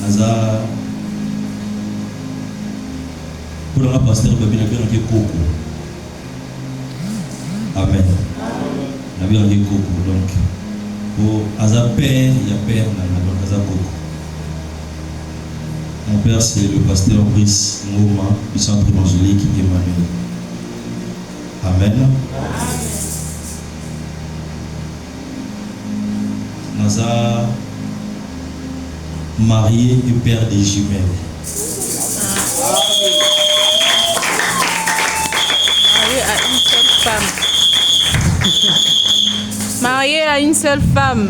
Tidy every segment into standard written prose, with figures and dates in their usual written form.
Aza pour un pasteur babi na bien koko. Amen. Na bien koko donc pour Aza père, il y a père donc Aza koko. Mon père c'est le pasteur Brice Ngoma du centre évangélique Emmanuel. Amen. Naza marié et père des jumelles. Marié à une seule femme.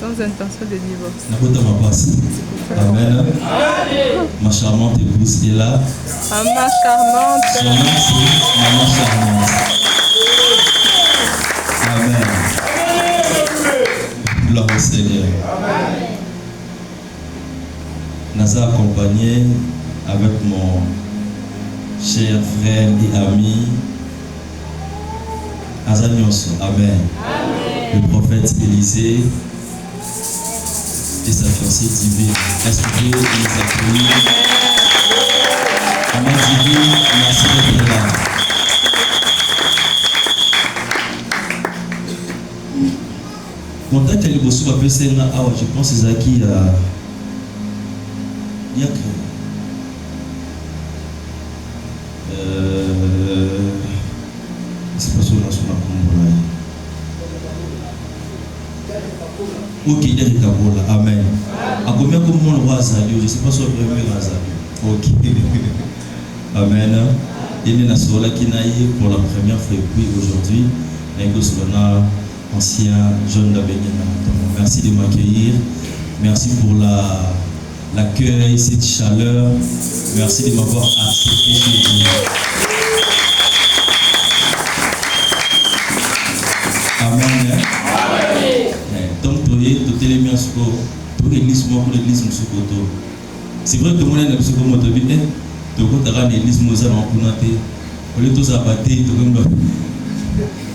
Sans intention de divorce. Amen. Ma charmante épouse est là. Ma charmante. Son nom c'est Maman Charmante. Amen. Gloire au Seigneur. Naza accompagné avec mon cher frère et ami Azanioso. Amen. Le prophète Élisée et sa fiancée divine. Est-ce que Dieu les accueille? Amen. Divine, merci d'être là. Mon tête est le bossou va passer là. Je pense que c'est Zaki a. Il y a que. C'est pas sur la combo. Ok, il y a des tabots là. Amen. À combien de monde voit Azalio? Je ne sais pas si on peut dire Azalio. Ok. Amen. Il y a sur la Kinaï pour la première fois et puis aujourd'hui, on a ancien jeune d'Abéniana. Merci de m'accueillir. Merci pour l'accueil, cette chaleur. Merci de m'avoir accepté chez vous. Amen. Donc, tout les miens pour l'église, pour l'église, c'est vrai que tout le monde est un peu comme tu dis, tu as l'église, nous allons connaître. On est tous abattus, tout le monde.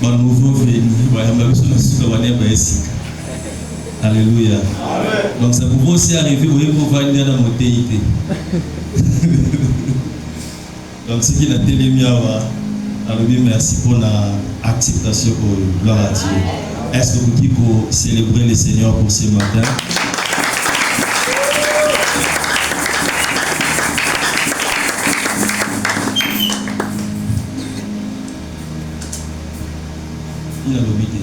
Bon, nouveau venu, alléluia. Donc ça peut aussi arriver, vous pouvez venir dans mon TIT. Donc ce qui est télémia, alors merci pour l'acceptation, gloire à Dieu. Est-ce que vous dites pour célébrer le Seigneur pour ce matin? Il a l'obéité.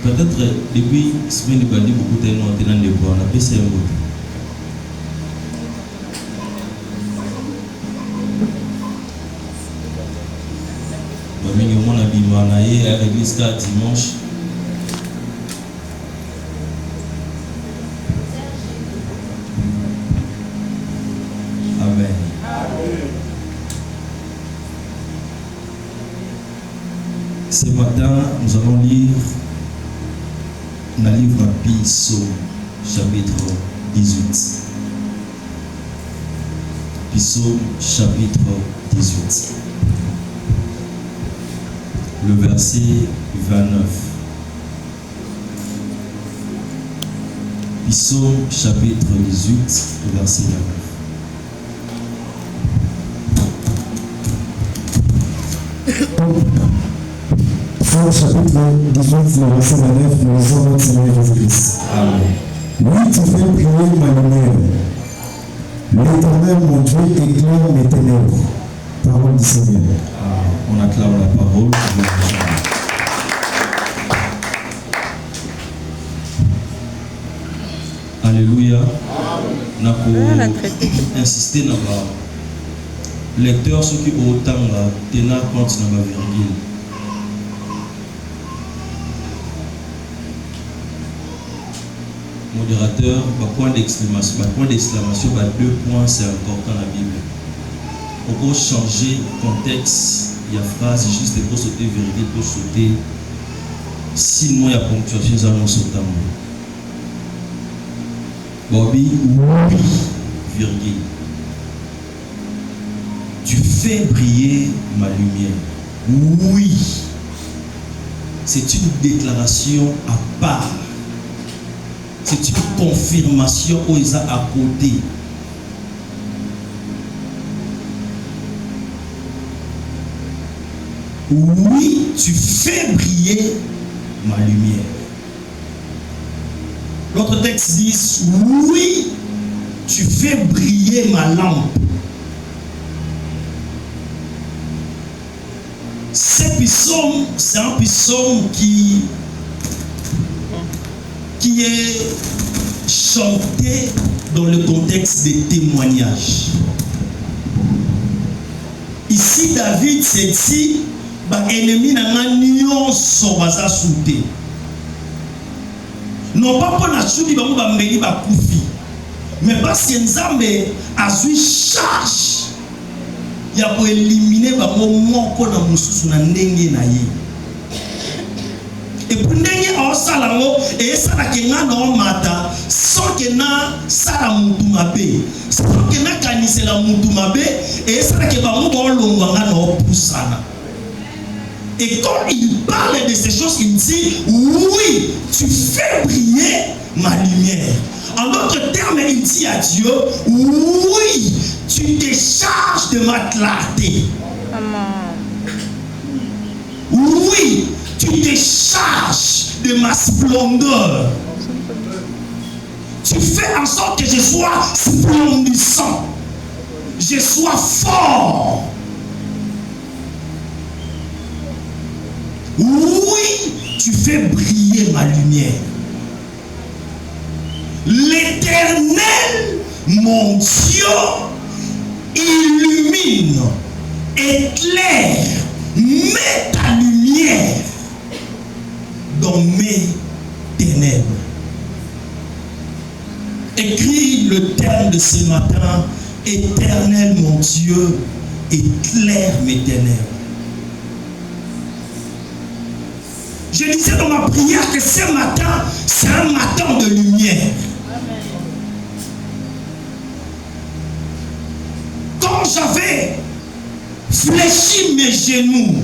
Peut-être depuis semaine de bandit beaucoup de temps dans les bois, on a baissé un peu. On a dit à l'église dimanche. Amen. Ce matin, nous allons lire dans le livre Psaume, chapitre 18. Psaume, chapitre 18. Le verset 29. Psaume, chapitre 18, le verset 29. Au chapitre 18, le verset 29, nous lisons notre Seigneur Jésus-Christ. Amen. Oui, tu fais briller ma lumière. L'Éternel, mon Dieu, éclaire mes ténèbres. Parole du Seigneur. On acclame la parole. Alléluia. Nous avons insisté dans le lecteur, ceux qui ont autant tenir compte dans ma virgule. Modérateur, point d'exclamation, deux points, c'est important dans la Bible. On peut changer le contexte, il y a phrase, juste pour sauter vérité, pour sauter. Si moi, il y a ponctuation, ça va sauter. Bobby, oui, virgule. Tu fais briller ma lumière. Oui. C'est une déclaration à part. C'est une confirmation où ils sont à côté. Oui, tu fais briller ma lumière. L'autre texte dit, oui, tu fais briller ma lampe. Ce psaume, c'est un psaume qui est chanté dans le contexte des témoignages. Ici, David s'est dit, ennemi n'a nion son baza souté. Non pas pour la choudi ba mba mbeli ba kufi, mais parce que Nzambe a eu charge ya pour éliminer ba moko na mususu na ndenge na ye. Et pour ndenge a osala ngo et ça la kenga no mata sans que na sala mutu mabe, sans que na kanisela mutu mabe et ça la ke ba mo longwanga no pusana. Et quand il parle de ces choses, il dit, oui, tu fais briller ma lumière. En d'autres termes, il dit à Dieu, oui, tu te charges de ma clarté. Oui, tu te charges de ma splendeur. Tu fais en sorte que je sois splendissant. Je sois fort. Oui, tu fais briller ma lumière. L'Éternel, mon Dieu, illumine, éclaire, mets ta lumière dans mes ténèbres. Écris le terme de ce matin, Éternel, mon Dieu, éclaire mes ténèbres. Je disais dans ma prière que ce matin, c'est un matin de lumière. Amen. Quand j'avais fléchi mes genoux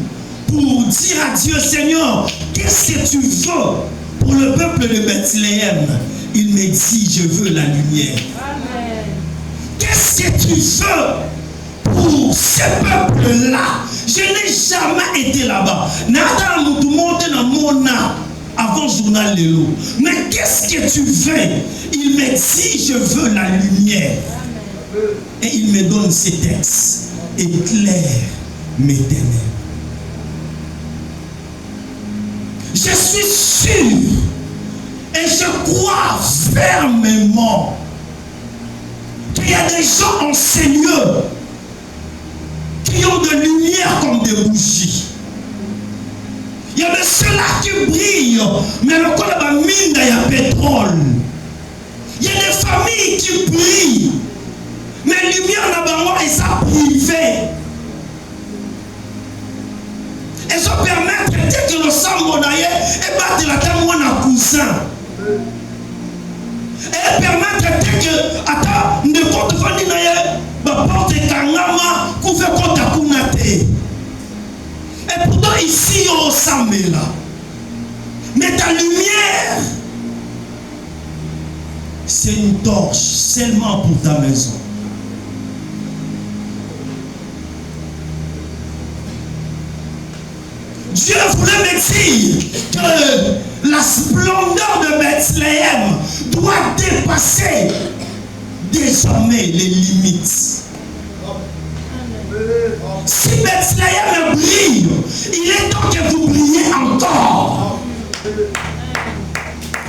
pour dire à Dieu, Seigneur, qu'est-ce que tu veux pour le peuple de Bethléem? Il me dit, je veux la lumière. Qu'est-ce que tu veux pour ce peuple-là? Je n'ai jamais été là-bas. Nada mutu monte na mona avant journal de l'eau. Mais qu'est-ce que tu veux? Il me dit, je veux la lumière. Et il me donne ces textes. Éclaire mes ténèbres. Je suis sûr et je crois fermement qu'il y a des gens en ces lieux qui ont de lumière comme des bougies. Il y a de ceux-là qui brillent, mais le corps de la mine, il y a pétrole. Il y a des familles qui brillent, mais la lumière là-bas, ils sont privés. Elles sont permettre dès que le sang monaye et battre la terre mon cousin. Et permettre dès que attends ne compte pas ni naye ba porte kangama ku fait compte kunate. Et pourtant ici on s'amène là. Mais ta lumière c'est une torche seulement pour ta maison. Dieu voulait me dire que la splendeur de Bethléem doit dépasser désormais les limites. Si Bethléem brille, il est temps que vous brillez encore.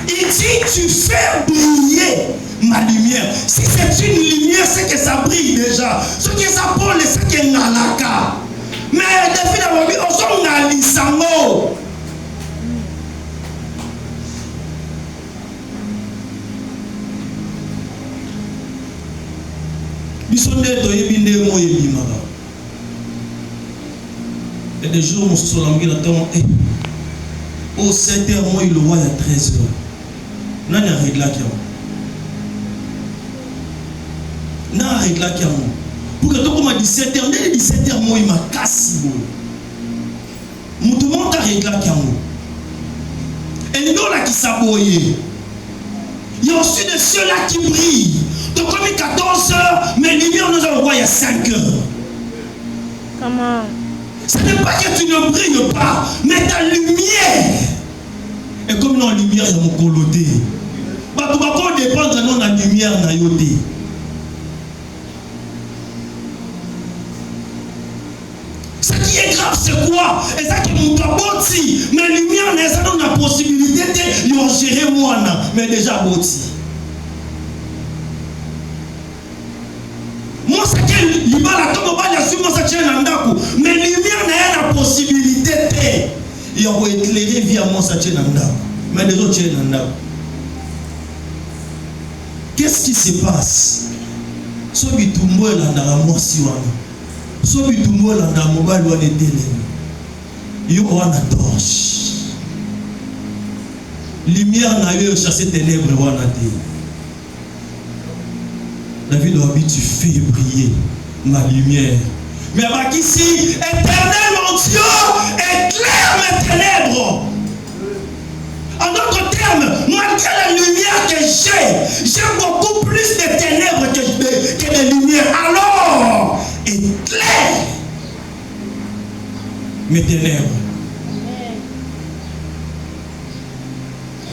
Il dit, tu fais briller ma lumière. Si c'est une lumière, c'est que ça brille déjà. Ce que ça brûle, c'est que c'est nalaka. Mais depuis la vie, on s'en a l'isamo. Et des jours, on se souvient de temps. Au 7h, moi, il le voit à 13h. Non, il y a un règle là qui a. Non, un règle là qui a. Pour que tu commences à 17h, dès les 17h, moi, il m'a cassé. Tout le monde a réglé là qui a. Et nous, là, qui s'aboye. Il il y a aussi de ceux-là qui brillent. Donc comme il est 14 heures, mais lumière nous envoie il y a 5 heures. Comment? Ce n'est pas que tu ne brilles pas, mais ta lumière. Et comme dans la lumière, il y a mon coloté. Bah, tu vas pas dépendre de la lumière, na yoté. Ce qui est grave, c'est quoi? Et ça qui est mon boti. Mais lumière, ça donne la possibilité de gérer moi, mais déjà boti. Moi, c'est que l'ibala, comme on va l'assumer, moi, c'est que mais lumière, n'a la possibilité de. Il y a éclairé via moi, ça tient nanda. Mais les autres tiennent nanda. Qu'est-ce qui se passe? So bitumbo elanda moi si wana. So bitumbo elanda mobile wana télé. Yo wana torche. Lumière na yo chasser ténèbres wana té. David Obi, tu fais briller ma lumière. Mais ici, éternel mon Dieu, éclaire mes ténèbres. En d'autres termes, malgré la lumière que j'ai beaucoup plus de ténèbres que de lumière. Alors, éclaire mes ténèbres.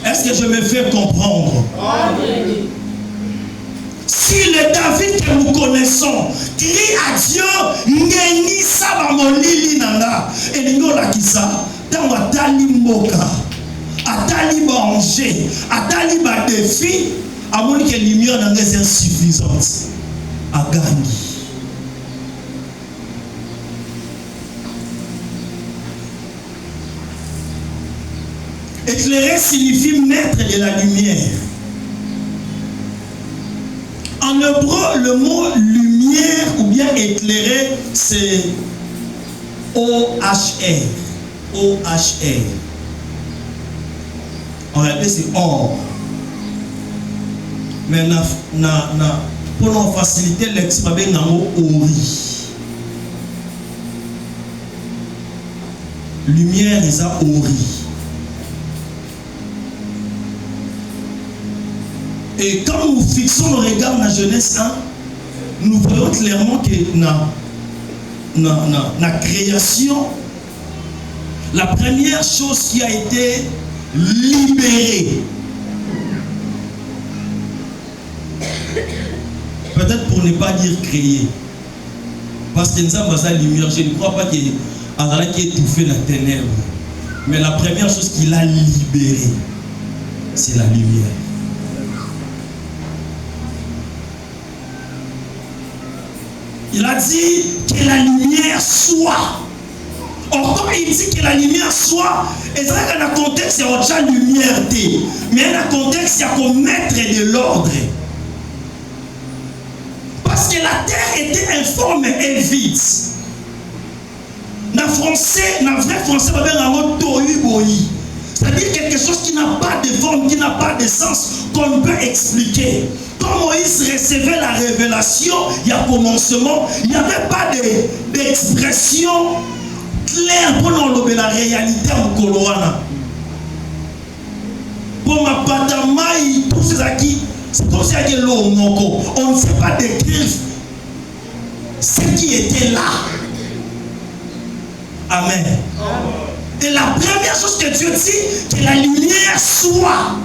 Est-ce que je me fais comprendre? Amen. Si le David que nous connaissons crie à Dieu, Ngeni Sabamolili Nanga, et nous la kisa, dans Atali Mboka, Atali Banger, Atali Badefi, à mon que lumière n'a pas insuffisante. À gagner. Éclairer signifie mettre de la lumière. En hébreu, le mot lumière ou bien éclairer, c'est O-H-R. O-H-R. En réalité, c'est or. Mais pour nous faciliter l'expression, on a le mot ori. Lumière, c'est ori. Et quand nous fixons le regard dans la jeunesse 1, nous voyons clairement que dans la création, la première chose qui a été libérée, peut-être pour ne pas dire créée, parce que nous avons la lumière, je ne crois pas qu'il ait étouffé la ténèbre, mais la première chose qu'il a libérée, c'est la lumière. Il a dit que la lumière soit. Or, quand il dit que la lumière soit, et c'est vrai qu'en un contexte, il y a autre lumière, mais en un contexte, il y a qu'on mettre de l'ordre. Parce que la terre était informe et vide. Dans le français, dans le vrai français, on va dire un mot tohu bohi. C'est-à-dire quelque chose qui n'a pas de forme, qui n'a pas de sens, qu'on peut expliquer. Quand Moïse recevait la révélation, il y a commencement, il n'y avait pas d'expression claire pour nous la réalité en Koloana. Pour ma patamaï, tous ces acquis, c'est comme si il y a l'eau au moko. On ne sait pas décrire ce qui était là. Amen. Et la première chose que Dieu dit, que la lumière soit.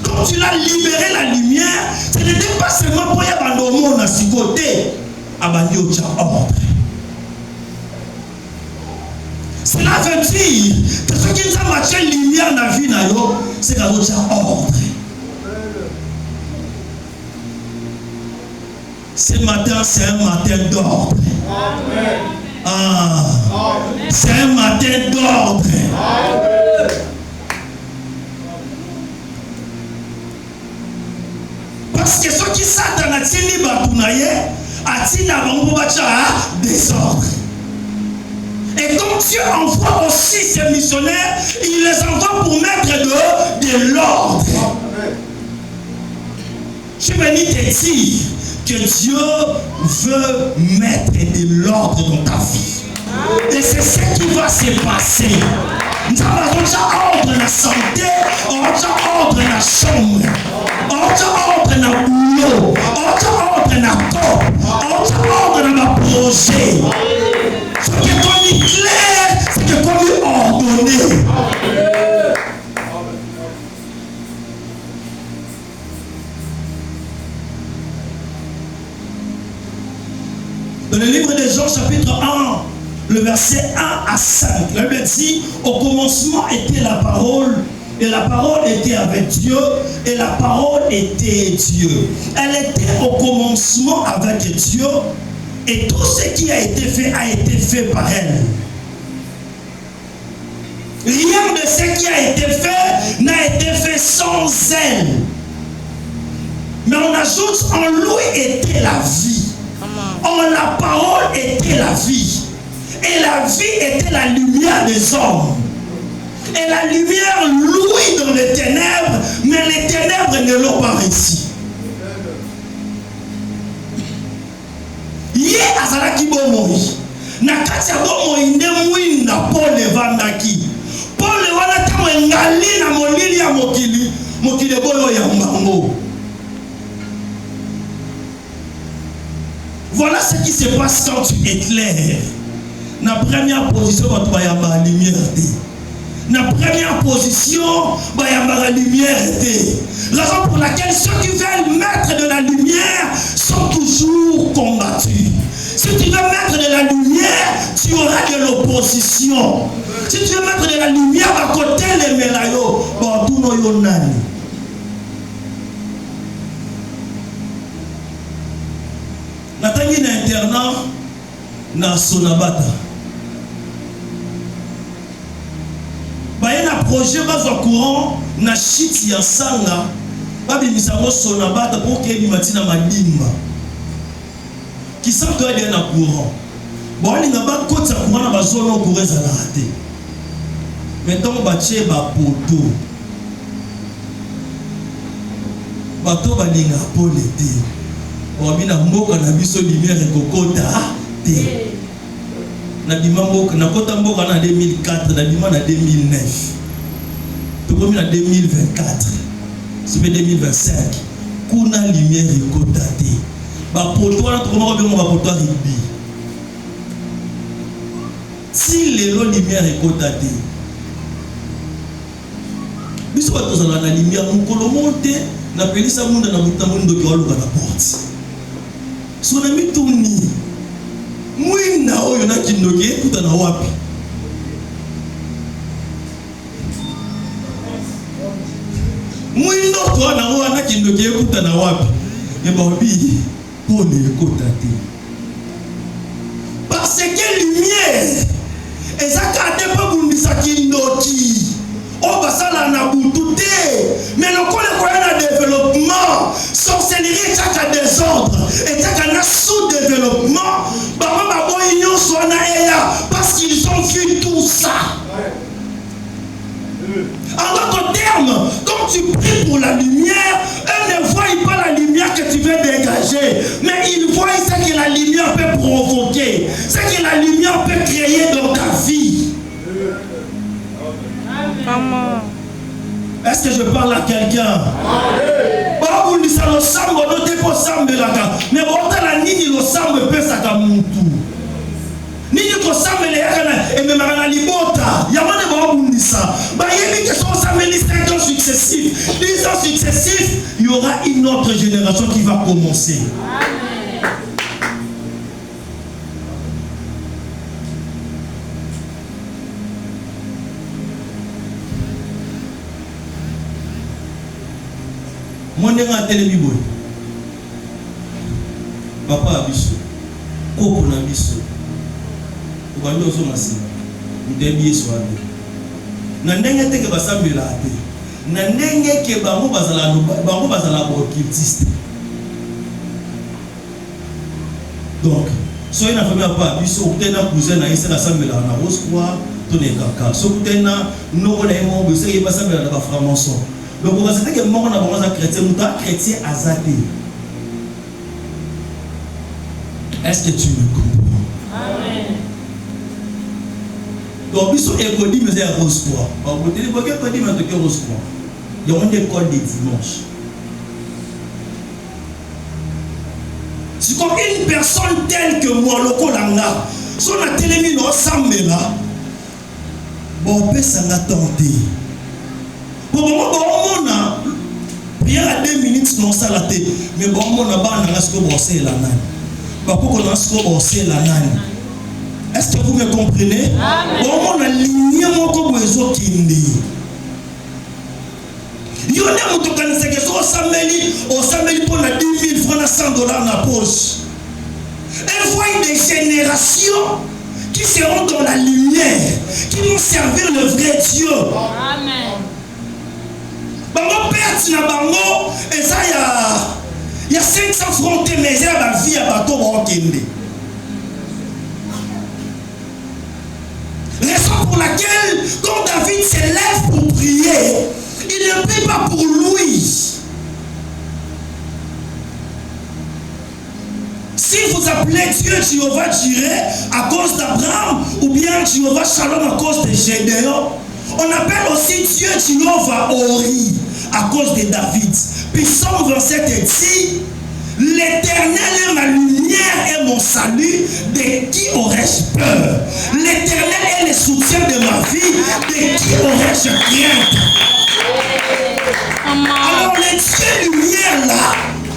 Quand tu l'as libéré la lumière, ce n'était pas seulement pour y avoir le monde à ce côté, abandonner au ordre. Cela veut dire que ce qui nous a marqué la lumière dans la vie, c'est qu'il y a ordre. Ce matin, c'est un matin d'ordre. Ah, c'est un matin d'ordre. Parce que ceux qui Satan a tenu Batounaye, a tenu désordre. Et comme Dieu envoie aussi ses missionnaires, il les envoie pour mettre de l'ordre. Je vais te dire que Dieu veut mettre de l'ordre dans ta vie. Et c'est ce qui va se passer. Nous avons ordre dans la santé, ordre dans la chambre, ordre projet. Ce qui est comme clair, c'est que comme ordonné. Dans le livre de Jean, chapitre 1, le verset 1 à 5, la Bible dit, au commencement était la parole, et la parole était avec Dieu, et la parole était Dieu. Elle était au commencement avec Dieu, et tout ce qui a été fait par elle. Rien de ce qui a été fait n'a été fait sans elle. Mais on ajoute, en lui était la vie. En la parole était la vie. Et la vie était la lumière des hommes. Et la lumière louit dans les ténèbres, mais les ténèbres ne l'ont pas réussi. Yé azalaki bomoi. Na kati ya bomoi nde mwinda Paul evandaki. Paul wana tango engali na molili ya mokili boyo ya mbango. Voilà ce qui se passe quand tu éclaires. La première position, tu vas y avoir la lumière. La première position, tu vas y avoir la lumière. Raison pour laquelle ceux qui veulent mettre de la lumière sont toujours combattus. Si tu veux mettre de la lumière, tu auras de l'opposition. Si tu veux mettre de la lumière à côté des mélayos, bon, tout nos yonani. Natangi na internat na Sonabata. Baye na projet bazwa courant na shit ya sanga. Babimisa mo Sonabata pour que bimatina madimba. Qui sent que il y a na courant. Bon ali na ba kota courant na bazolo courant za raté. Maintenant ba tche ba poto. Bato ba linga polete. Wabina mboka na biso lumière ekokota te. Na bima mboka na kota mboka na 2004 na bima na 2009. Tokomi na 2024. C'est 2025. Kuna lumière ekota te. Ba poto na tokoma ko bengo ba poto ribi. Si lelo lumière ekota te. Biso bato za na lumière mukolo monte na pelisa munda na muta mundo ki waluka na porte. Sona mituni mwina oyo na kindoke kuta na wapi mwino to na wana kindoke kuta na wapi ebabi pone kota te parce que lumière ezaka te pa bundisa kindoki o basala na butu te mais le kole ko na développement sorcellerie chaka désordre et chaka na sous-développement baba babo union sona eya parce qu'ils ont vu tout ça. En d'autres termes, quand tu pries pour la lumière, eux ne voient pas la lumière que tu veux dégager, mais ils voient ce que la lumière peut provoquer, ce que la lumière peut créer dans ta vie. Est-ce que je parle à quelqu'un? Mais nini kosambele yakana ememaka na libota yamane baobundisa bayebi ke sokosambeli 5 ans successifs 10 ans successifs, il y aura une autre génération qui va commencer. Mondenge atelemi boye papa abiso kopo na biso ubandi ozonga nsima ndebi yesu ade na ndenge teke basambela ate na ndenge ke bango bazala baoccultiste. Donc soki na famille papa biso okutena cousin na ye se nasambela na Rose Croix to ne kaka so okutena noko na ye mo biso ye basambela na bafranc-maçon. Donc on va se dire que mort na bango za chrétien muta chrétien azate. Est-ce que tu me comprends? Amen. Donc biso ekodi mais c'est Rose Croix. On peut dire que ekodi mais c'est Rose Croix. Il y a une école des dimanches. Si une personne telle que moi, le Langa, son a télémi no sambela, bon, on peut s'en attendre. Bon, on a prière à 2 minutes, non, ça l'a été. Mais bon, on a pas un asco bossé la nane. Pourquoi on a asco bossé la nane? Est-ce que vous me comprenez? Bon, on a ligné mon comme les autres qui il y a un autre qui a dit que au Sameli pour 10 000 francs, 100 $ dans la poche. Elle voit des générations qui seront dans la lumière, qui vont servir le vrai Dieu. Amen. Mon père, et ça, il y a 500 francs, mais il y a la vie à bateau. Raison pour laquelle, quand David se lève pour prier, il ne prie pas pour lui. Si vous appelez Dieu Jéhovah Jireh à cause d'Abraham ou bien Jéhovah Shalom à cause de Gédéon, on appelle aussi Dieu Jéhovah Ori à cause de David. Puis Psaume 27 dit: l'Éternel est ma lumière et mon salut, de qui aurais-je peur? L'Éternel est le soutien de ma vie, de qui aurais-je crainte? Alors le Dieu lumière là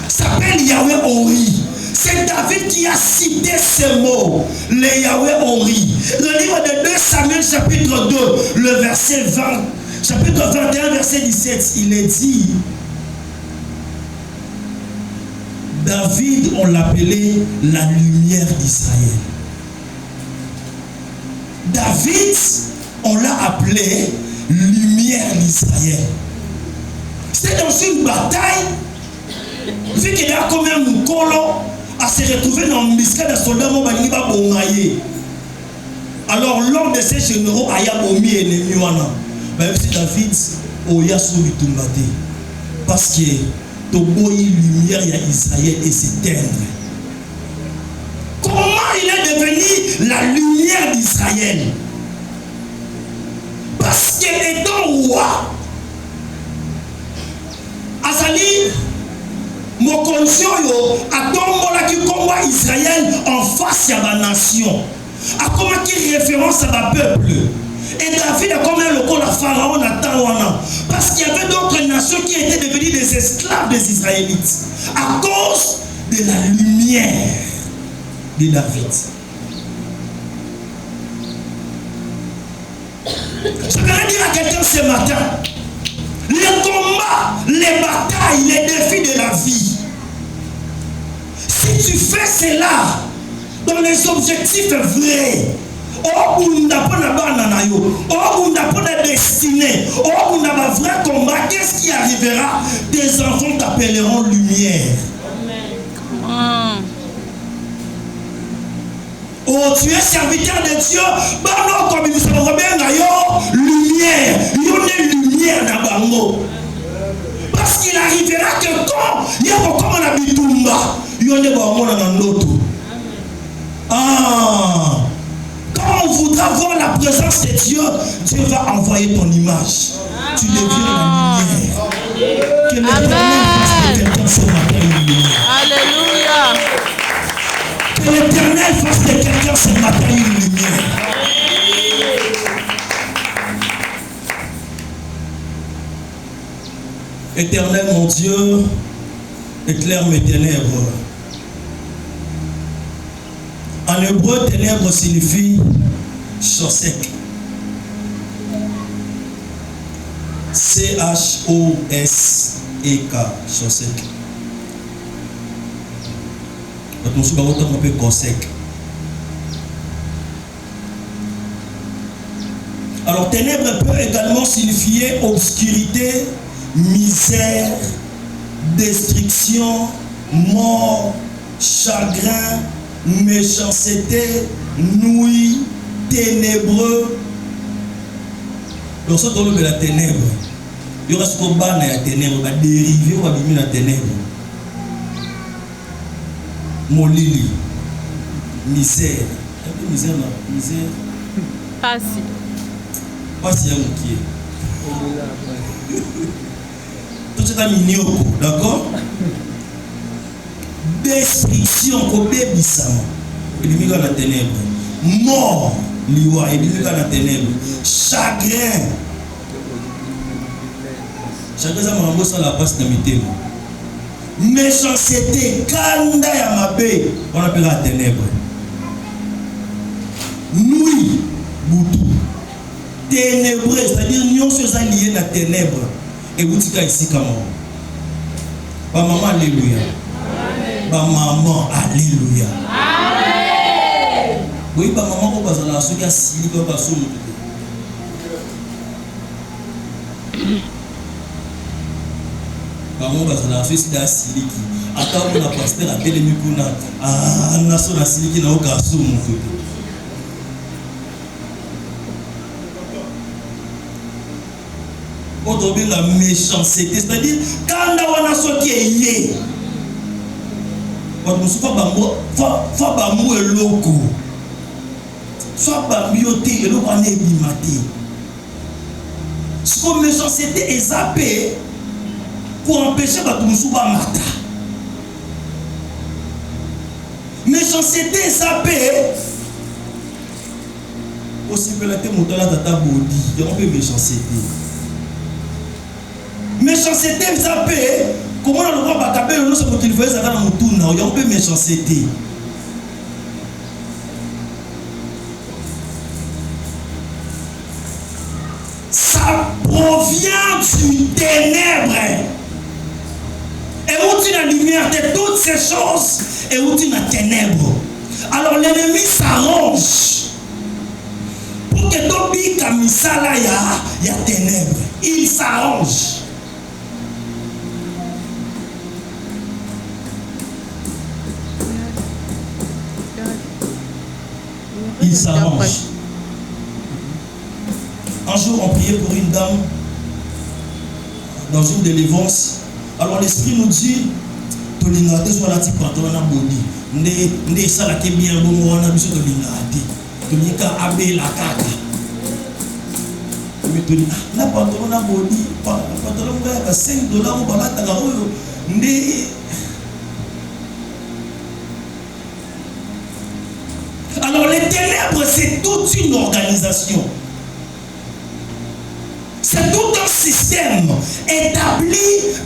s'appelle Yahweh Ori. C'est David qui a cité ce mot, le Yahweh Ori. Le livre de 2 Samuel chapitre 2, le verset 20, chapitre 21, verset 17, il est dit: David, on l'appelait la lumière d'Israël. David, on l'a appelé lumière d'Israël. C'est dans une bataille, vu qu'il y a comme un moukolo à se retrouver dans le misca de soldats, alors l'homme de ces généraux a bomi ennemi. Même si David, oya soubi tumbate, parce que Toboyi lumière il y a Israël et s'éteindre. Comment il est devenu la lumière d'Israël? Parce qu'étant roi, Azali Mokonjoyo a tombolaki combat Israël en face à la nation. A comment qui référence à la peuple. Et David a comme un local à Pharaon à Tawana. Parce qu'il y avait d'autres nations qui étaient devenues des esclaves des Israélites. À cause de la lumière de David. Je voudrais dire à quelqu'un ce matin: les combats, les batailles, les défis de la vie, si tu fais cela dans les objectifs vrais, oh, on n'a pas de bananayo, oh, on n'a pas de destinée, oh, on n'a pas de vrai combat, qu'est-ce qui arrivera? Des enfants t'appelleront lumière. Amen. Oh, tu es serviteur de Dieu, bah non, comme il s'en revient d'ailleurs, lumière, il y a une lumière dans Bango. Parce qu'il arrivera que quand il y a comme on a bitumba, il y a des Bango dans l'autre. Ah, quand on voudra voir la présence de Dieu, Dieu va envoyer ton image. Tu deviens la lumière. Que l'Éternel fasse de quelqu'un ce matin une lumière. Alléluia. Que l'Éternel fasse de quelqu'un ce matin une lumière. Éternel mon Dieu, éclaire mes ténèbres. En hébreu, ténèbres signifie chosek. C-H-O-S-E-K, chosek. On se appelle Kosek. Alors, ténèbres peut également signifier obscurité, misère, destruction, mort, chagrin, méchanceté, nuit, ténébreux. Donc, ça, dans la ténèbre, il y aura ce qu'on bat dans la ténèbre, il va dériver ou abîmer la ténèbre. Molili, misère. Misère, non? Misère. Passé. Passé, un qui tout est un mignon, d'accord? destruction, kobebisama. Ennemi dans la ténèbre. Mort, liwa, ennemi dans la ténèbre. Chagrin. Chagrin, ça m'a rendu la passe de mitema. Méchanceté, kanda ya mabe, on appelle la ténèbre. Nuit, boutou. Ténébreux, c'est-à-dire nous sommes liés à la ténèbre. Et vous dites ici comment? Ba maman, alléluia. Ba maman, alléluia. Amen. Oui, ba maman, on va dans la soupe, il y a sili, on va sur Maman, on va dans la soupe, il y a sili qui. Attends, on a pasteur à Télémi Kuna. Ah, on a son sili qui n'a aucun sou, mon côté. On tombe la méchanceté, c'est-à-dire quand on a ce qui est lié. Quand on se fait bamou et loco, soit bamioté et loco en ébimaté. Ce que méchanceté est zappé pour empêcher que tout le monde mata. Méchanceté est zappé aussi que la tête montée là tata body, on peut méchanceté. Méchanceté, ça paie. Comment on va pas taper le nom sur qu'il fait ça dans mon tour là, on peut méchanceté. Ça provient du ténèbre. Et où tu la lumière de toutes ces choses et où tu la ténèbre. Alors l'ennemi s'arrange pour que ton pic à misala y a ténèbres. Il s'arrange. Il s'arrange. Un jour, on priait pour une dame dans une délivrance. Alors l'esprit nous dit, tu l'ingate soit la type patron na body. Ndé ça la qui bien bon on a besoin de l'ingate. Tu l'ika abe la kaka. Mais tu dis la patron na body, patron nga $5 ou balata ga oyo. Ndé alors les ténèbres, c'est toute une organisation. C'est tout un système établi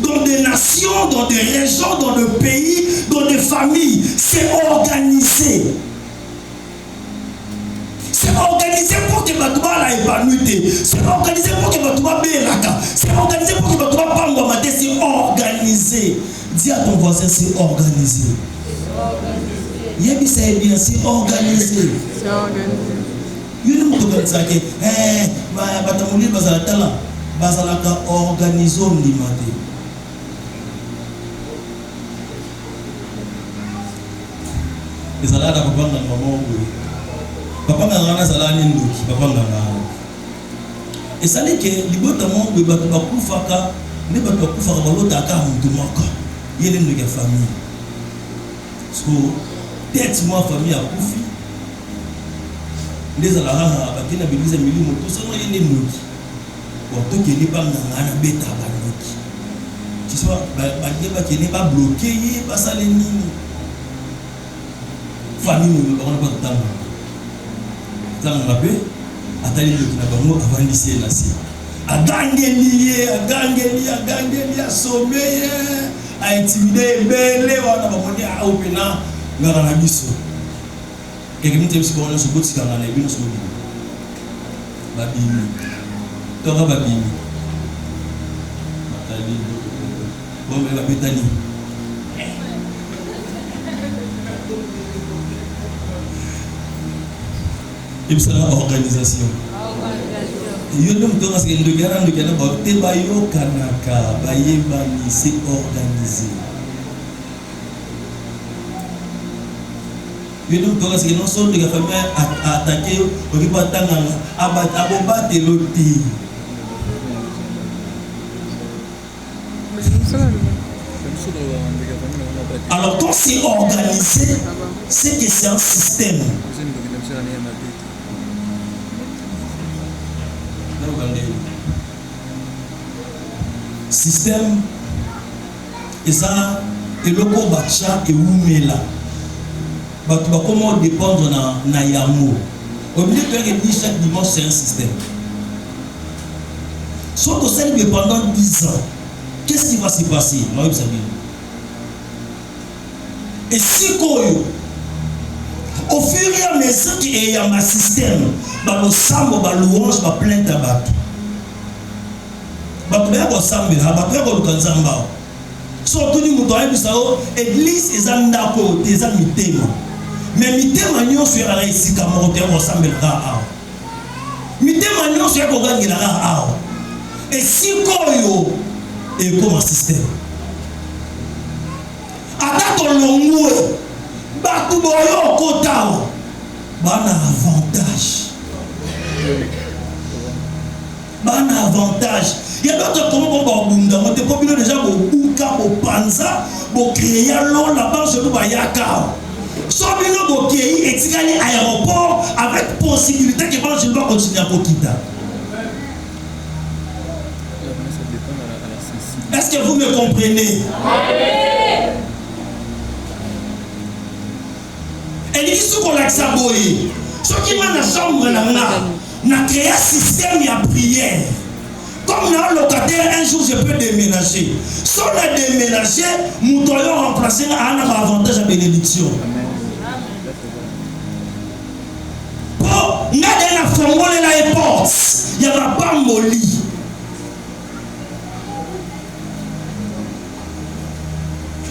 dans des nations, dans des régions, dans des pays, dans des familles. C'est organisé. C'est organisé pour que Batouba la épanouie. C'est organisé pour que Batouba Bélaka. C'est organisé pour que Batouba Pangomate. C'est organisé. Dis à ton voisin, c'est organisé. C'est bien, c'est organisé. C'est organisé. Il y a des gens qui disent que organisé. Et ça là, papa n'a maman. Papa n'a pas ndoki, papa n'a et ça dit que libotamment de batu faka, ne batu faka balota ka mutumaka. Il y a une famille. So peut-être moi famille a koufi. Les alahara bakina biliza milimo tout ça il y a ndoki. Bon tout qui n'est pas ngana beta banoki. Tu vois, ba qui n'est pas bloqué, pas ça les nini. Famille on va pas temps. Tant on appelle atali le na bango avant lycée nasi. Agangeli sommeil a intimidé belé wana bamondi a opena ngara na biso. Quelqu'un qui se connaît sur boutique ngana na bino so bino. Babini. Toka babini. Atali bon mais la betani. Et puis c'est l'organisation. Il y a des gens qui ont c'est organisé. Il y a des gens qui ont attaqué, alors quand c'est organisé, c'est que c'est un système. Système et ça et le corps bacha et oumela bato ba comment dépendre na yango au milieu de l'église chaque dimanche c'est un système soit au sein de pendant 10 ans qu'est-ce qui va se passer et si koyo au fur et à mesure qu'il y a un système ba lo sambo ba louange ba plainte à bato bato ba ko sambela ba ko lukanzamba surtout ni muto ayi bisao église ezanda ko teza mitema mais mitema nyonso ya la isika moto ya ko sambela a mitema nyonso ya ko gangela a et si koyo et comme un système ata to longwe bato boyo kotao bana avantage il y a d'autres comment on bunda on te populaire déjà bobuka bopanza bo créer l'eau là-bas je nous bayaka sobino bo kei etikali aéroport avec possibilité que bon je dois continuer à kokita. Est-ce que vous me comprenez? Elle dit ce qu'on a saboyé. Ce qui m'a dans la chambre, n'a créé un système à prière. Comme dans le locataire, un jour je peux déménager. Si on a déménagé, nous devons remplacer un avantage à bénédiction. Pour nous, on a formulé la porte. Il n'y a pas de molly.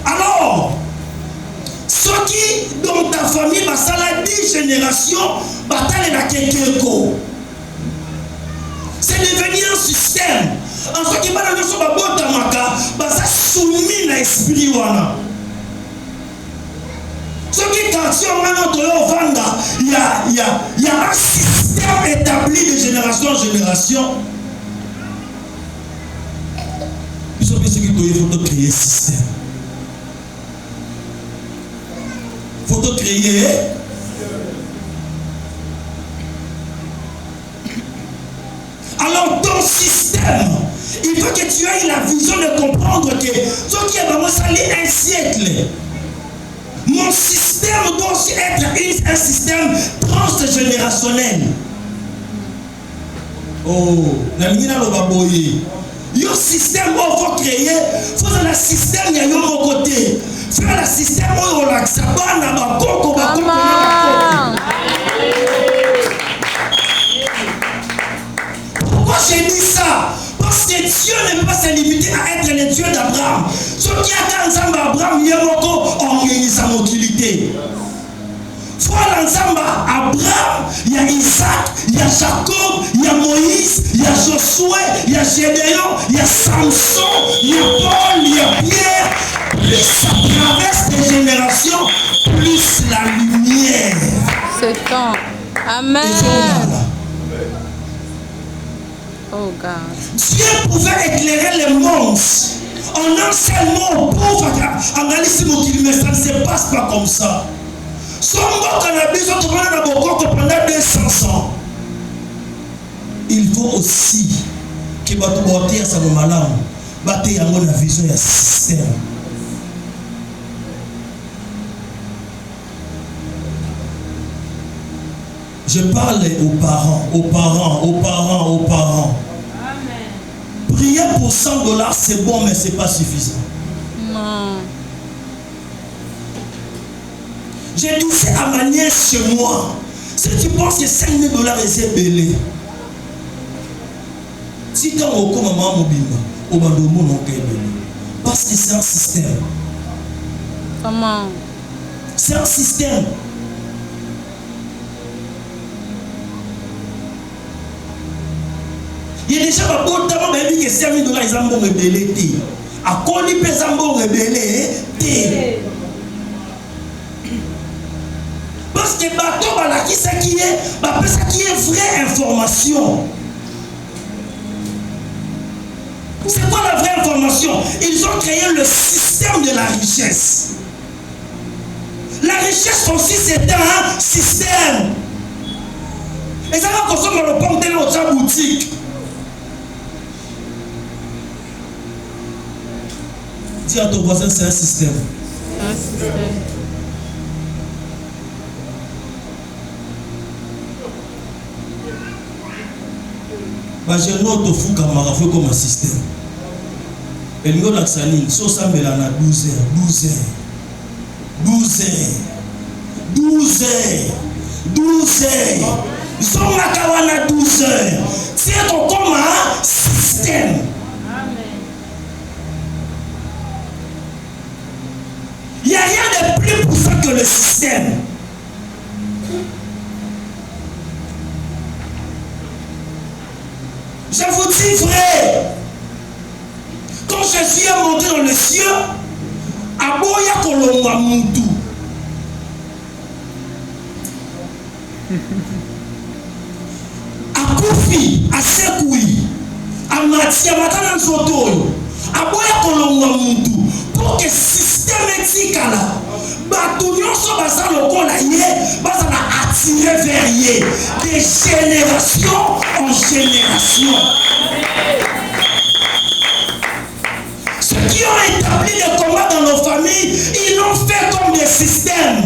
Alors, ceux qui dans ta famille, ça la 10 générations, bataille la quelqu'un. C'est devenu un système. En ce qui va dans le Sobabotamaka, ça soumis à l'esprit. Ce qui il y a un système établi de génération en génération. Il faut créer un système. Il faut créer. Alors, ton système, il faut que tu aies la vision de comprendre que ce qui est vraiment salé un siècle. Mon système doit aussi être un système transgénérationnel. Oh, la ligne là, le système où il faut créer, il faut faire le système il y a un côté. Faire le système où on a pourquoi j'ai dit ça? Parce que Dieu ne peut pas se limiter à être le Dieu d'Abraham. Ce qui a ensemble Abraham, il y a organisé sa mobilité. Voilà ensemble Abraham, il y a Isaac, il y a Jacob, il y a Moïse, il y a Josué, il y a Gédéon, il y a Samson, il y a Paul, il y a Pierre. Plus ça traverse des générations, plus la lumière. C'est temps. Amen. Oh God. Dieu pouvait éclairer le monde en un seul mot. Pauvre analyse mais ça ne se passe pas comme ça. Pendant 200 ans. Il faut aussi que Batobotia Samomalam batte la vision et système. Je parle aux parents. Amen. Prier pour $100, c'est bon, mais ce n'est pas suffisant. Non. J'ai dit, c'est à ma nièce chez moi. Si tu penses que $5,000 est belé, si tu as un maman mobile, au bandomo non belé. Parce que c'est un système. Comment? C'est un système. Il y a déjà pas beaucoup de temps que $5,000 ils ont rebellé. À quoi ils ont rebellé? Parce que bateau voilà qui ça qui est vraie information. C'est quoi la vraie information? Ils ont créé le système de la richesse. La richesse aussi c'est un système. Et ça va consommer le pomme de notre boutique. Dis à ton voisin, c'est un système. Un système. Je note fou kamara fait comme un système. Et nous la saline, so ça me l'a 12 heures. 12 heures. So makawana 12 heures. C'est comme un système. Il n'y a rien de plus puissant que le système. Je vous dis vrai, quand Jésus est monté dans les cieux, Aboya Kolonga Moutou. Akufi, Asekoui, Amati, Amatana Nsotoyo, Aboya Kolonga Moutou, pour que le système éthique là, Batunion soit basé le col basé attiré vers yé, de génération en génération. Ceux qui ont établi les combats dans nos familles, ils l'ont fait comme des systèmes.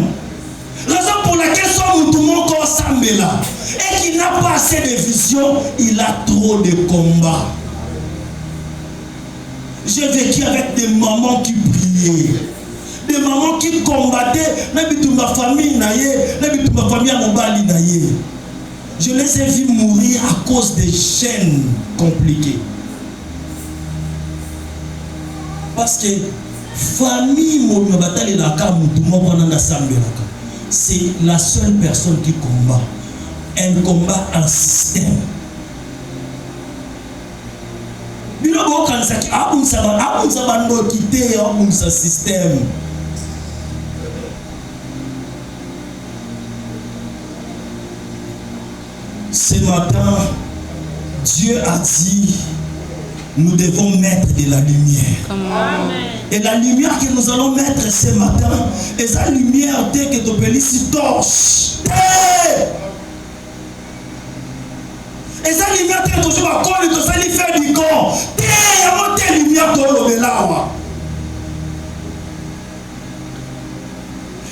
Raison pour laquelle soit tout le monde comme Sambela et qu'il n'a pas assez de vision, il a trop de combats. J'ai vécu avec des mamans qui priaient, des mamans qui combattaient, même toute ma famille naïe, même toute ma famille à Mobali naïe. Je les ai vus mourir à cause des chaînes compliquées. Parce que famille c'est la seule personne qui combat. Elle combat un système. Système. Ce matin, Dieu a dit, nous devons mettre de la lumière. Amen. Et la lumière que nous allons mettre ce matin, et sa lumière dès que tu peux lire torche. Et sa lumière dès que tu vas coller, tu vas faire du corps. Il y a monté lumière dans le belawa.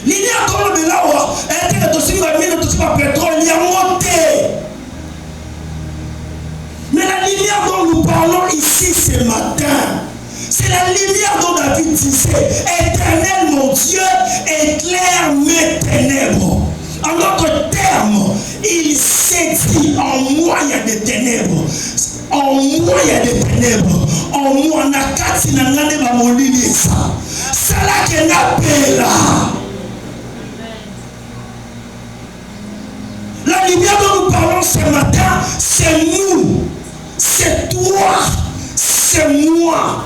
Lumière dans le belawa, et dès que tu vas mettre tout ça pétrole, il y a monté. Mais la lumière dont nous parlons ici ce matin, c'est la lumière dont David disait, Éternel mon Dieu, éclaire mes ténèbres. En d'autres termes, il s'est dit, en moi il y a des ténèbres. En moi il y a des ténèbres. En moi, nakati na ngane ba molili ça. C'est là que n'appelle. La lumière dont nous parlons ce matin, c'est nous. C'est toi, c'est moi,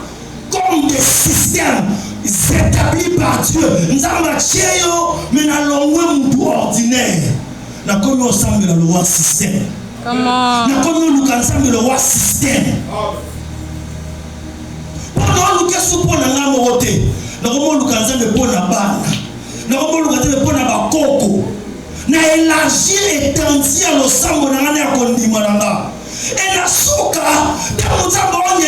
comme des systèmes établis par Dieu. Nous avons mais nous avons ordinaire. Nous avons ensemble le roi système. Comment? Nous avons ensemble le roi système. Pendant que nous sommes pour la moroté, nous avons ensemble pour la banane. Nous avons ensemble pour la coco. Nous avons élargi et étendu l'ensemble de la condiments. Et la souka, quand nous avons un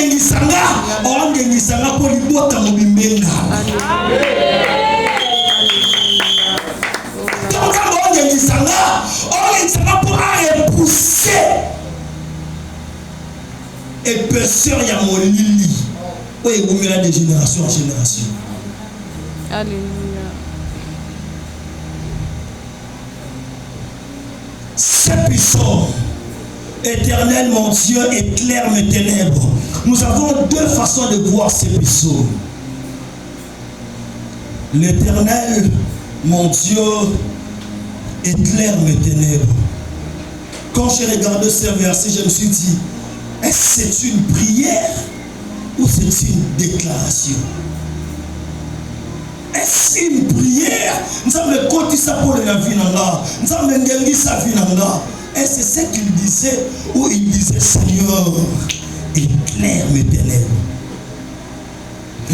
nisanga pour les boîtes à Mobimbenga. Quand nous avons un nisanga pour repousser. Et personne y a mon lili. Oui, vous mettez de génération en génération. Alléluia. C'est puissant. Éternel mon Dieu, éclaire mes ténèbres. Nous avons deux façons de voir ces psaumes. L'Éternel mon Dieu, éclaire mes ténèbres. Quand j'ai regardé ce verset, je me suis dit, est-ce que c'est une prière ou c'est une déclaration? Est-ce une prière? Nous avons côté ça pour la vie. Nous avons entendu sa vie. Et c'est ce qu'il disait, où il disait, Seigneur, éclaire mes ténèbres.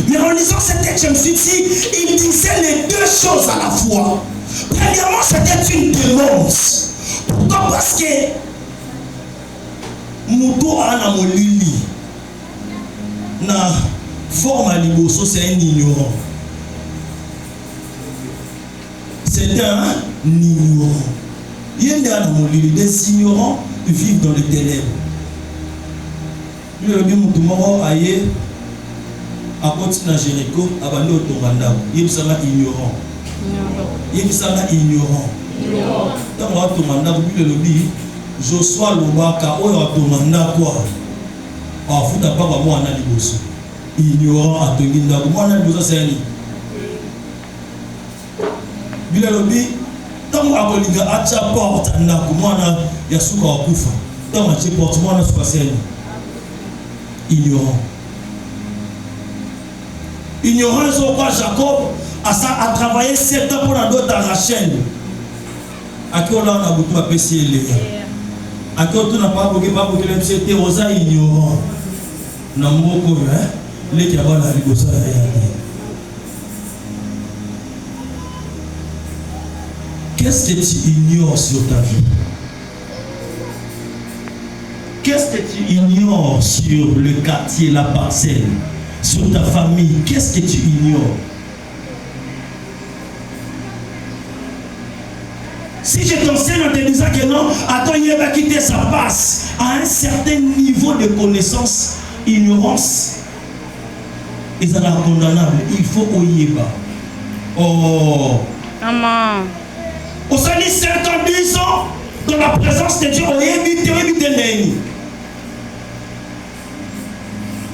Mais en lisant ce texte, je me suis dit, il disait les deux choses à la fois. Premièrement, c'était une demande. Pourquoi? Parce que Mouto Ana Molili, na forme à Liboso, c'est un ignorant. C'est un ignorant. Il y a des ignorants qui vivent dans les ténèbres. Il y a des gens qui à côté de Jéricho, abandonné au Tonganda. Il y a des ignorants. Il y a des ignorants. Dans le Tonganda, il y a des Joshua Lobaka, il y a des ignorants. Ah, faut pas voir moi en aliboso. Ignorant à Tonginda. Moi en aliboso c'est un. Bila lobi, tant à Kolinga acha porte na moi na yasuka wakufa. Tant acha porte moi na suka c'est ignorant. Ignorant sur quoi Jacob a travaillé 7 ans pour la dot à Rachel. À qui on a beaucoup apprécié les gars. À qui on n'a pas beaucoup les c'était Rosa ignorant. Namoko hein les qui avaient la ligosa qu'est-ce que tu ignores sur ta vie? Qu'est-ce que tu ignores sur le quartier, la parcelle, sur ta famille? Qu'est-ce que tu ignores? Si je t'enseigne en te disant que non, attends, il va quitter sa passe à un certain niveau de connaissance, ignorance, et ça est condamnable. Il faut oyeba. Oh. Amen. Au sein de 50 ans, dans la présence de Dieu, on est évité.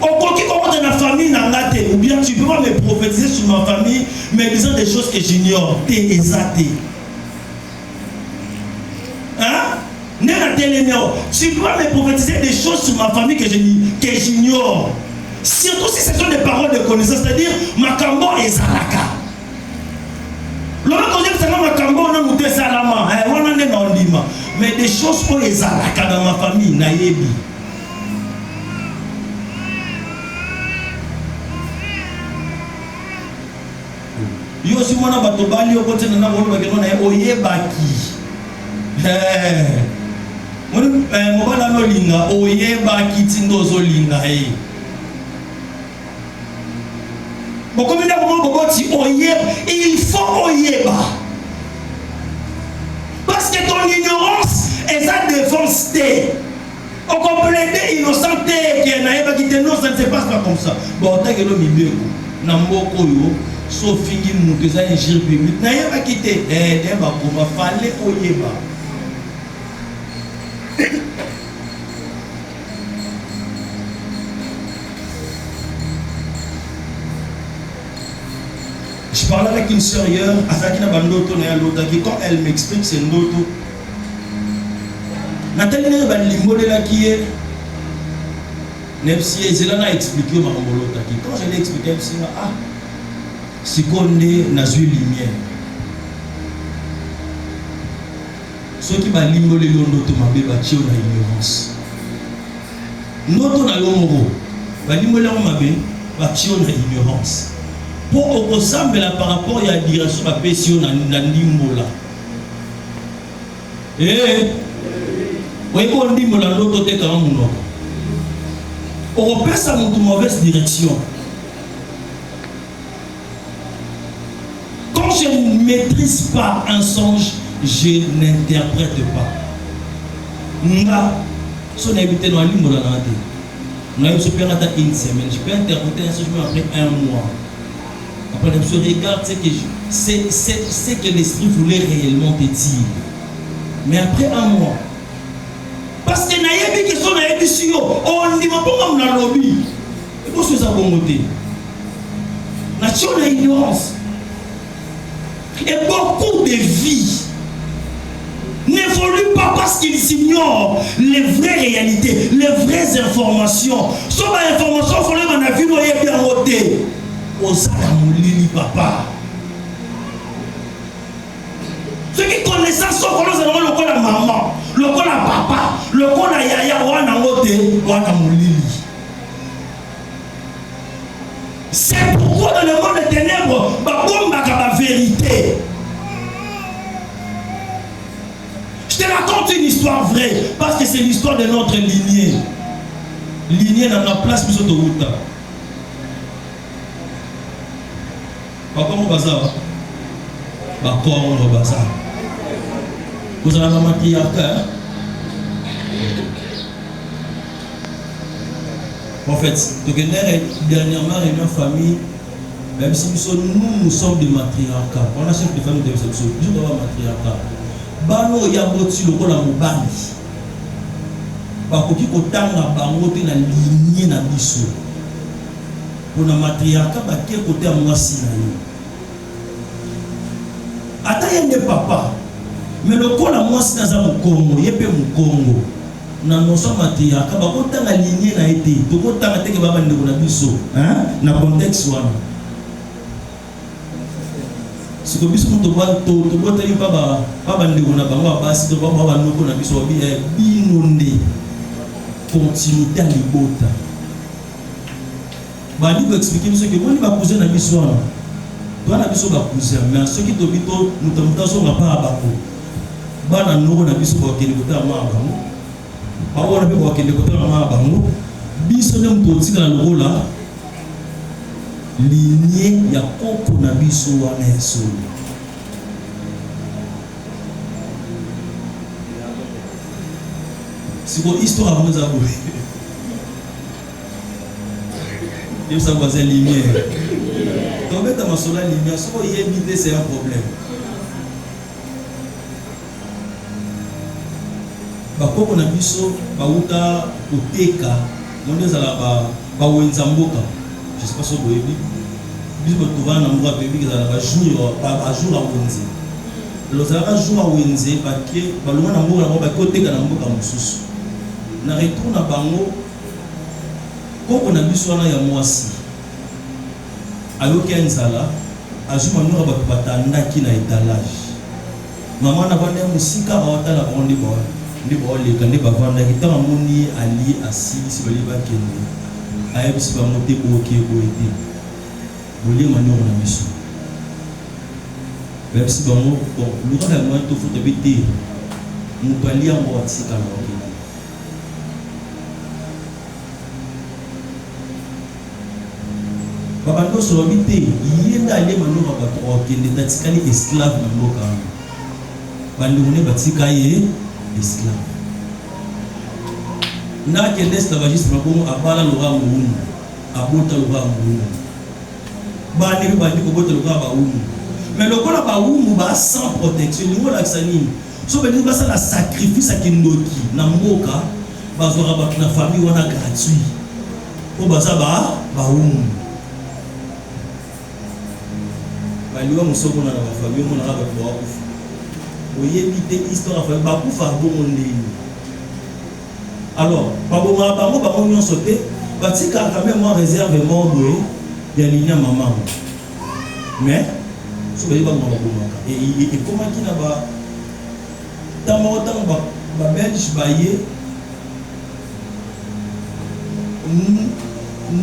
Au qui commence dans la famille, ou bien tu peux pas me prophétiser sur ma famille, mais disant des choses que j'ignore. T'es exaté. Hein? Tu dois me prophétiser des choses sur ma famille que j'ignore. Surtout si ce sont des paroles de connaissance, c'est-à-dire Makambo et Zalaka. Mais des choses pour les Zalaka dans ma famille, naïbi. Yo si mwana batobali yo kote na bolo bakeno na oyebaki. Mobala no linga oyebaki tindozo linga il faut oyeba. Parce que ton ignorance est sa défense. Au complété innocenté qui est non, ça ne se passe pas comme ça. Bon, tant que l'homme est na mboko yo sofingi mukeza injil public na yeba kité deba kuma fallait oyeba. Je parlais avec une sœur hier, quand elle m'explique c'est Ndoto. Nathalie n'a qui est Nepsi, c'est là n'a expliqué ma homolotaki. Quand je l'ai expliqué, je me ah, si qu'on n'a eu lumière. Ceux qui m'a limolé l'ondoto m'a bébati on a ignorance. Noto na l'omoro, m'a limolé on m'a bébati on a ignorance. Pour ressemble par rapport à la direction à Pession dans l'imola. Oui, on dit que l'autre est quand même on passe à une mauvaise direction. Quand je ne maîtrise pas un songe, je n'interprète pas. Nga, si on a habité dans l'imola, on a eu une semaine, je peux interpréter un songe après un mois. Après, je regarde ce que l'esprit voulait réellement te dire. Mais après un mois, parce que naïe qui sont naïe sur on dit pas comme la lobby. Et pour ce ça bon côté. Nation de l'ignorance. Et beaucoup de vies n'évoluent pas parce qu'ils ignorent les vraies réalités, les vraies informations. Sauf les informations, il faut les man a vu noyer bien roté. Osalamulili papa. Ceux qui connaissent ça sont le la maman, le la papa, le la yaya, wana ngote, wana mulili. C'est pourquoi dans le monde des ténèbres, babomba la vérité. Je te raconte une histoire vraie, parce que c'est l'histoire de notre lignée. Lignée dans la place plus de route. Papa mon bazar. corps bazar. Vous avez un matriarcat. En fait, dernièrement, réunion famille, même si nous sommes des matriarcats, on a chef de famille de nous sommes des matriarcats. Bano yaboti le kola mobali. Bakoki kotanga bango te na lignée na biso. Pour na matriarcat baké côté à mwasi na yo. Ata yende papa. Mais le kola mwasi na za mukongo, yepe mukongo. Na notion matriarcat bakotanga lignée na été. Tokotanga te ke baba ndeko na biso, hein? Na contexte wana. Si vous avez un papa ndeko na bango basi to baba noko na biso binonde continuité à libota. Bali vous expliquer ce que moi ni ba cousin na biso wana. Toi na biso ba cousin mais ceux qui tobito mutamuta na pa bako. Bana noko na biso ba kende kota ma bango. Ba wona be ba kende kota ma bango. Biso ne mutoti na lokola lignée ya koko na biso wana yeso. Si vous histoire avant ça vous. Il faut savoir c'est lumière. Donc mettre ma sola lumière, si vous y éviter c'est un problème. Ba koko na biso ba uta koteka, monde za la ba wenzamboka. Je sais pas si vous avez vu. Bis batuvana na mwa bébé qui za ba jour à wenze. Lozaka jour à wenze parce que baluma na mboka na ba koteka na mboka mususu. Na retour na bango koko na biso wana ya mwasi. Ayoki nzala azuma nura ba batandaki na étalage. Maman na bande musika awatala bondi bo. Ndi bo le kande ba vanda kitama moni ali asili si bali ba kende. Ayebisi ba mote boke boete. Boli manyo na biso. Même si ba mo bon le temps la moto faut te bité. Muto ali en watsika na okende. Papa ndo so bité, yenda ale manyo ba to okende tatikali esclave na mboka. Bandi mune batika ye esclave. Na kende esclavagiste makomo abala lora muunu. Abota lora muunu. Bandi bandi ko bota lora ba umu. Mais le kola ba umu ba sans protection, ni ngola ksani. So bandi ba sa sacrifice akindoki na mboka bazora ba na famille wana gratuit. Po baza ba umu. Baliwa musoko na ba famille mona ba ba kufa. Oyebite histoire fa ba kufa bongo ndeni. Alors, baboma bango bango nyonso te, batika quand même moi réservement boye ya linya maman. Mais so bali ba ngoma bomaka. Et comment qui na ba tamo ba belge baye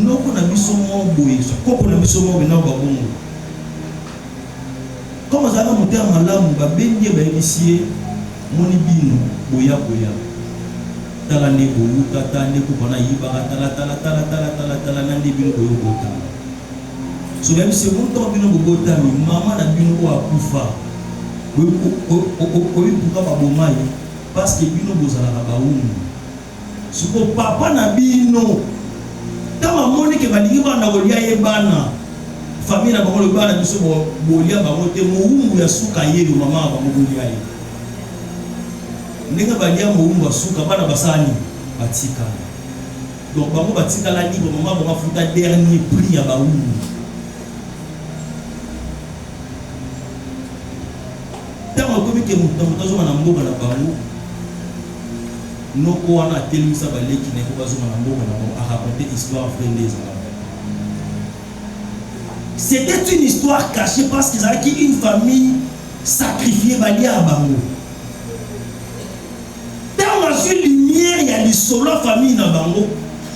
noko na biso mo boye, so koko na biso mo bena ba bongo. Comment ça va monter en malamu ba benye ba initier moni bino boya. Tala ne boyu kata ne ko bana yiba tala nandi bino ko yobota. So même si mon temps bino ko bota mi mama na bino ko akufa. Ko yuka ba bomai parce que bino bozala ba umu. Suko papa na bino tama moni ke balingi bana kolia yebana. Famille na bango le bana biso bolia bango te mo umu ya suka yeli mama ba mo bolia ye. Ndenge balia moumba suka bana basani batika. Donc bango batika la libre maman ba futa dernier prix ya baoumou. Tama komi ke mutazo na mboka na bango. Noko wana telimisa baleki na ko bazo na mboka na bango a raconter histoire frendeuse. C'était une histoire cachée parce qu'ils avaient une famille sacrifiée balia à bango. Une lumière, il y a des solo famille dans bango.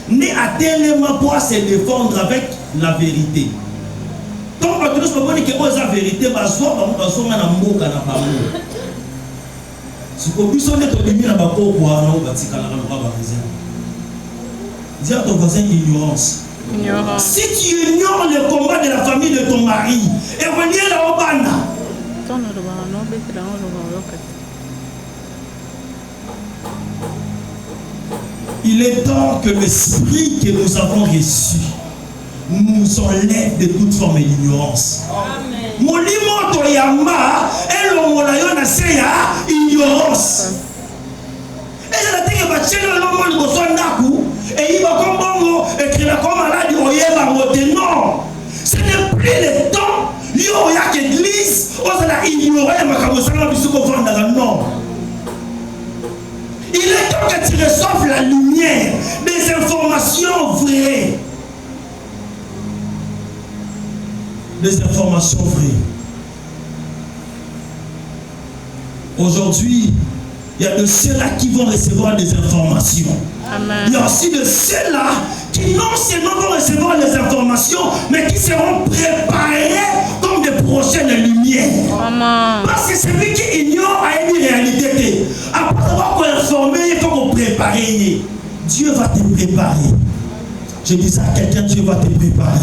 Ne a tellement pour se défendre avec la vérité. Donc, quand tu ne peux pas la vérité, tu vas na mboka na bango. Si tu as besoin de lumière, tu vas dis à ton voisin ignorance. Si tu ignores le combat de la famille de ton mari, et venir là au bana, Il est temps que l'esprit que nous avons reçu nous enlève de toute forme d'ignorance. Molimo toyamba elongolayo na seya ignorance. Et la teke bachelo lomo liboso ndaku et il va comme bongo écrire comme malade oyeba ngote non. Ce n'est plus le temps yo ya l'église on a ignoré makambo sanga bisuko vanda non. Il est temps que tu reçoives la lumière des informations vraies. Des informations vraies. Aujourd'hui, il y a de ceux-là qui vont recevoir des informations. Amen. Il y a aussi de ceux-là qui non seulement vont recevoir les informations, mais qui seront préparés comme des prochaines lumières. Amen. Parce que celui qui ignore a une réalité. Après avoir informé, il faut qu'on prépare. Dieu va te préparer. Je dis à quelqu'un, Dieu va te préparer.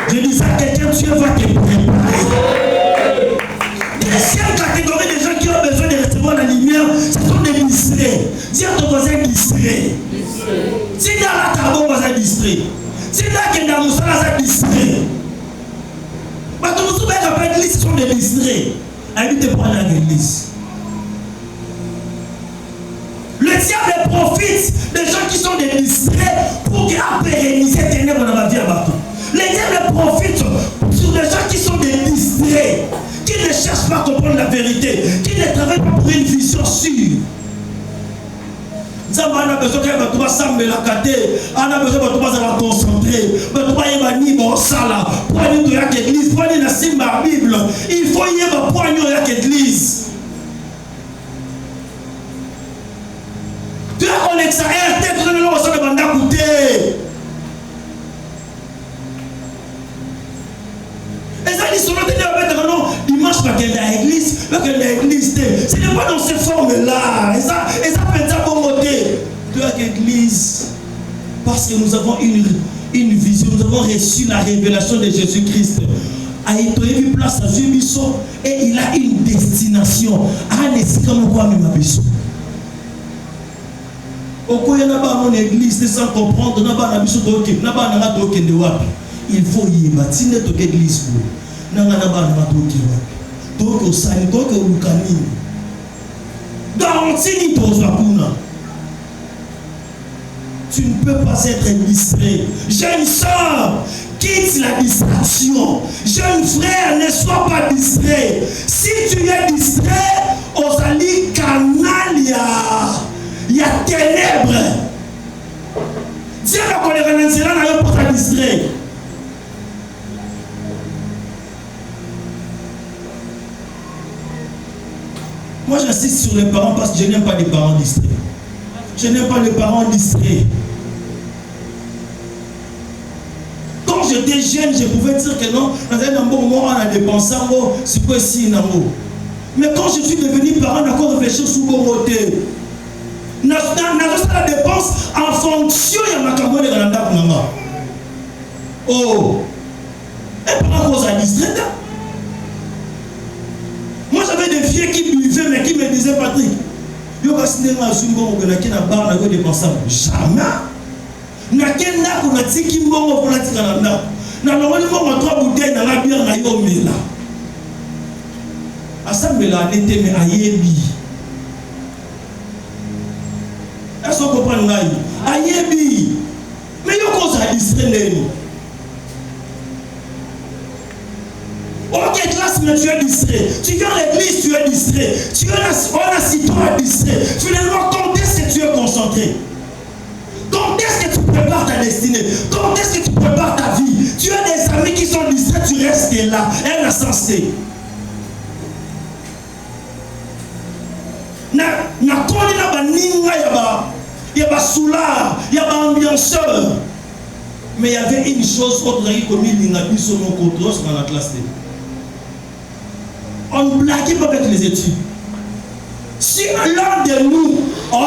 Je dis à quelqu'un, Dieu va te préparer. Deuxième catégorie des gens qui ont besoin de recevoir la lumière, ce sont des distraits. Dis à ton voisin distrait. Si dans la table, on va distrait. Si dans la moussala, ça distrait. Mais tout le monde ce sont des distraits. Invite pour aller à l'église. Le diable profite des gens qui sont des distraits pour pérenniser les ténèbres dans la vie à bateau. Le diable profite sur des gens qui sont des distraits, qui ne cherchent pas à comprendre la vérité, qui ne travaillent pas pour une vision sûre. Nous avons besoin que tu s'assembles la caté, on a besoin que tu vas concentrer, que tu vas y aller au sala, pour aller à l'église, pour aller dans la Bible. Il faut y aller pour aller à l'église. Tu as connu ça, tu as le sang de banda coûté. Et ça dit, dimanche, pas qu'il y a l'église, pas qu'il y a l'église. Ce n'est pas dans ces formes-là. Et ça peut être bon côté. Tu as l'église. Parce que nous avons une vision, nous avons reçu la révélation de Jésus-Christ. Il a place à Zubiso et il a une destination. Il y a église sans comprendre, il faut y bâtir notre église. Tu ne peux pas être distrait. Jeune soeur, quitte la distraction. Jeune frère, ne sois pas distrait. Si tu es distrait, aux alliés canal, il y a ténèbres. Dieu va connaître pour ta distrait. Moi j'insiste sur les parents parce que je n'aime pas les parents distraits. Je n'aime pas les parents distraits. Quand j'étais jeune, je pouvais dire que non, dans un bon moment, on a dépensé un mot, c'est quoi si un mot. Mais quand je suis devenu parent, on a encore réfléchi sur mon côté. Nous avons la dépense en fonction de ma carbone de la date. Oh, et par rapport à distrait. Moi j'avais des filles qui buvaient mais qui me disaient Patrick, yo va signer un zumbo ou qui n'a pas de dépenser jamais. Na kenda kuna tiki mbongo pour la tikalanda. Na longoli mbongo 3 bouteilles dans la bière na yo mela. Asambela n'était mais ayebi. Est-ce qu'on comprend ngai? Ayebi. Mais yo cause à distrait. Ok, classe, mais tu es distrait. Tu viens à l'église, tu es distrait. On assiste, tu es distrait. Finalement, quand est-ce que tu es concentré? Quand est-ce que tu prépares ta destinée? Quand est-ce que tu prépares ta vie? Tu as des amis qui sont distraits, tu restes là. Elle a sensé. Na koni na ba ninga yaba soulard, yaba ambianceur. Mais il y avait une chose autre qui commis l'ingabi sur mon contrôle dans la classe. On ne blague pas avec les études. Si l'un de nous, on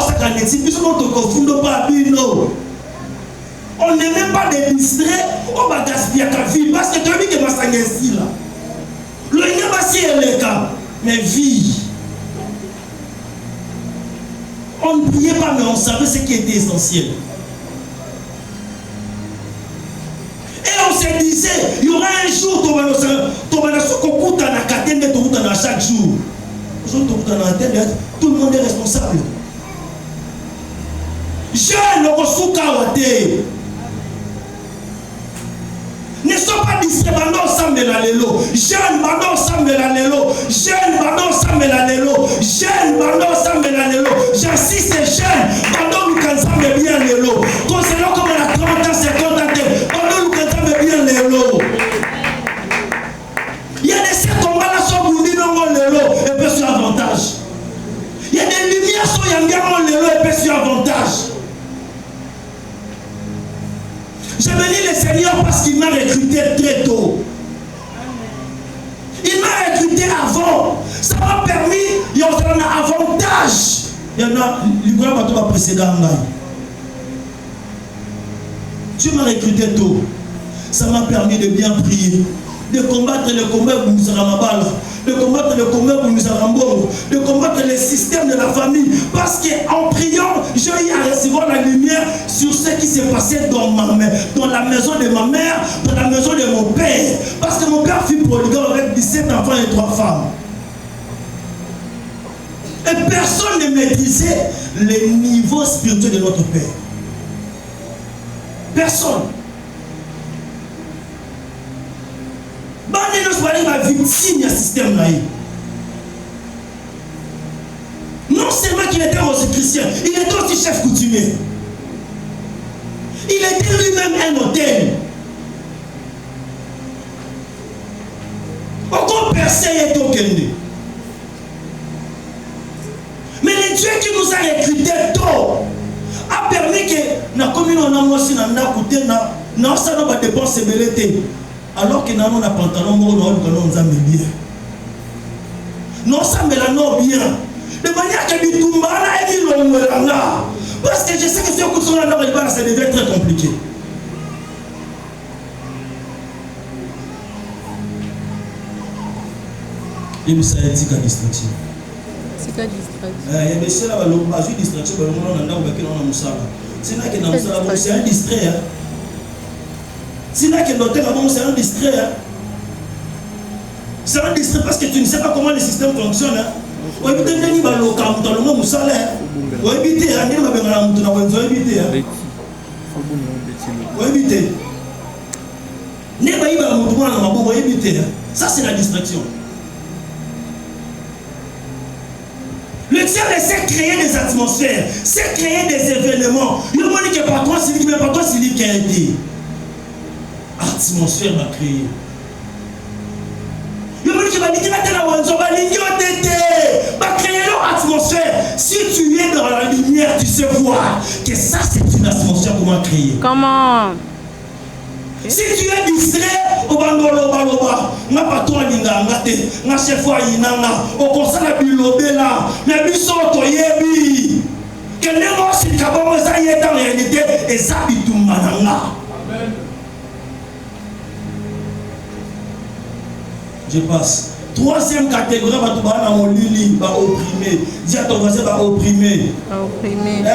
n'est même pas des distraits, on va gaspiller ta vie parce que tu as vu que ma sangue est ici là. Le si elle est cas, mais vie. On ne priait pas, mais on savait ce qui était essentiel. Et on se disait, il y aura un jour, chaque jour. Tout le monde est responsable. Jeune, ne sont pas distraits, bandons ensemble la lelo. Jeune, bandons ensemble la lelo. Jeune, bandons ensemble la lelo. Jeune, bandons ensemble la lelo. J'insiste, jeune, bandons nous ensemble bien lelo. Concernant comme la 30 ans, 50 ans, bandons nous ensemble bien lelo. Il y a des sept combats là sur Boundi non lelo et puis sur avantage. Il y a des lumières sur Yangamon lelo et puis sur avantage. Je bénis le Seigneur parce qu'il m'a recruté très tôt. Il m'a recruté avant. Ça m'a permis, il y a un avantage. Il y en a, il y a un précédent. Tu m'as recruté tôt. Ça m'a permis de bien prier. De combattre le combat où nous avons mal, de combattre le combat où nous avons bon, de combattre le système de la famille. Parce qu'en priant, j'ai eu à recevoir la lumière sur ce qui s'est passé dans la maison de ma mère, dans la maison de mon père. Parce que mon père fut prodigal avec 17 enfants et 3 femmes. Et personne ne maîtrisait les niveaux spirituels de notre père. Personne. Victime du système là. Non seulement qu'il était aussi chrétien, il était aussi chef coutumier. Il était lui-même un hôtel. Encore personne est au Kende. Mais le Dieu qui nous a recrutés tôt a permis que na commune on a aussi na côté na ça n'a pas dépense belleté. Alors que nous avons un pantalon, nous avons un bien. Nous sommes bien. De manière que nous sommes là. Parce que je sais que si on continue à nous ça devient très compliqué. Il me semble que c'est une distraction. C'est quoi distraction? Il y a des choses là, une distraction, c'est un distrait. Sinon, c'est un distrait. C'est un distrait parce que tu ne sais pas comment le système fonctionne. On évite de venir à l'occasion dans le monde où ça l'est. On évite de venir à ça, c'est la distraction. Le ciel sait créer des atmosphères, sait créer des événements. Il y a un qui est patron, c'est lui qui a été. Atmosphère m'a créé. Il y a qui va dire créer leur atmosphère. Si tu es dans la lumière, tu sais voir que ça c'est une atmosphère qu'on m'a créée. Comment? Si tu es distrait, au bandolo, n'a pas toi l'ingangate, n'a chef fois inanga, au conseil la bilobela, mais bisoto yebi. Que les mots si kabamo ça y est en réalité et ça bitumananga. Je passe. Troisième catégorie, opprimé. Dis à ton voisin, opprimé. Opprimé.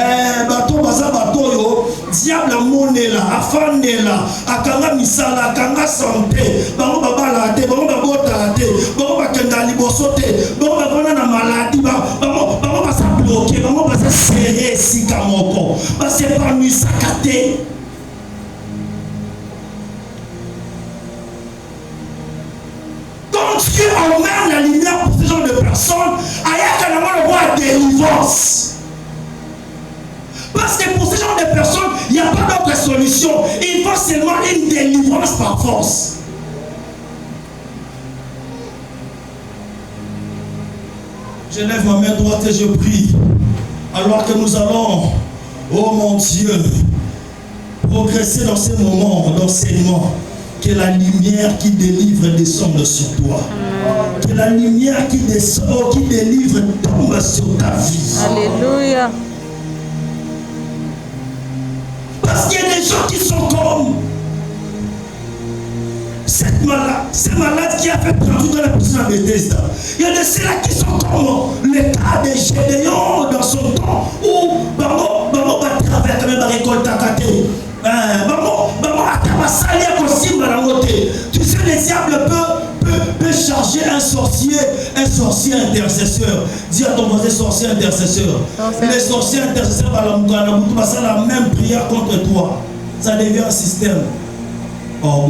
Diable monnaie là, afande là, akanga misala, akanga santé, bango babala te, bango babota te, bango bakenda liboso te, bango babona na maladie, bango basa bloqué, bango basa serré sika moko, basa épanouir sakate. Quand Dieu emmène la lumière pour ce genre de personnes, il y a le droit à délivrance. Parce que pour ce genre de personnes, il n'y a pas d'autre solution. Il faut seulement une délivrance par force. Je lève ma main droite et je prie. Alors que nous allons, oh mon Dieu, progresser dans ces moments d'enseignement. Que la lumière qui délivre descende sur toi. Que la lumière qui descend, qui délivre, tombe sur ta vie. Alléluia. Parce qu'il y a des gens qui sont comme ces malades qui a fait transit dans la prison de Bethesda. Il y a de ceux-là qui sont comme le cas de Gédéon dans son temps où Bamo va travailler quand même à récolter à côté. Bamo a tabassé à Kosimba dans côté. Tu sais, le diable peut charger un sorcier intercesseur. Dis à ton voisin sorcier intercesseur. Les sorciers intercesseurs va la même prière contre toi. Ça devient un système. Oh,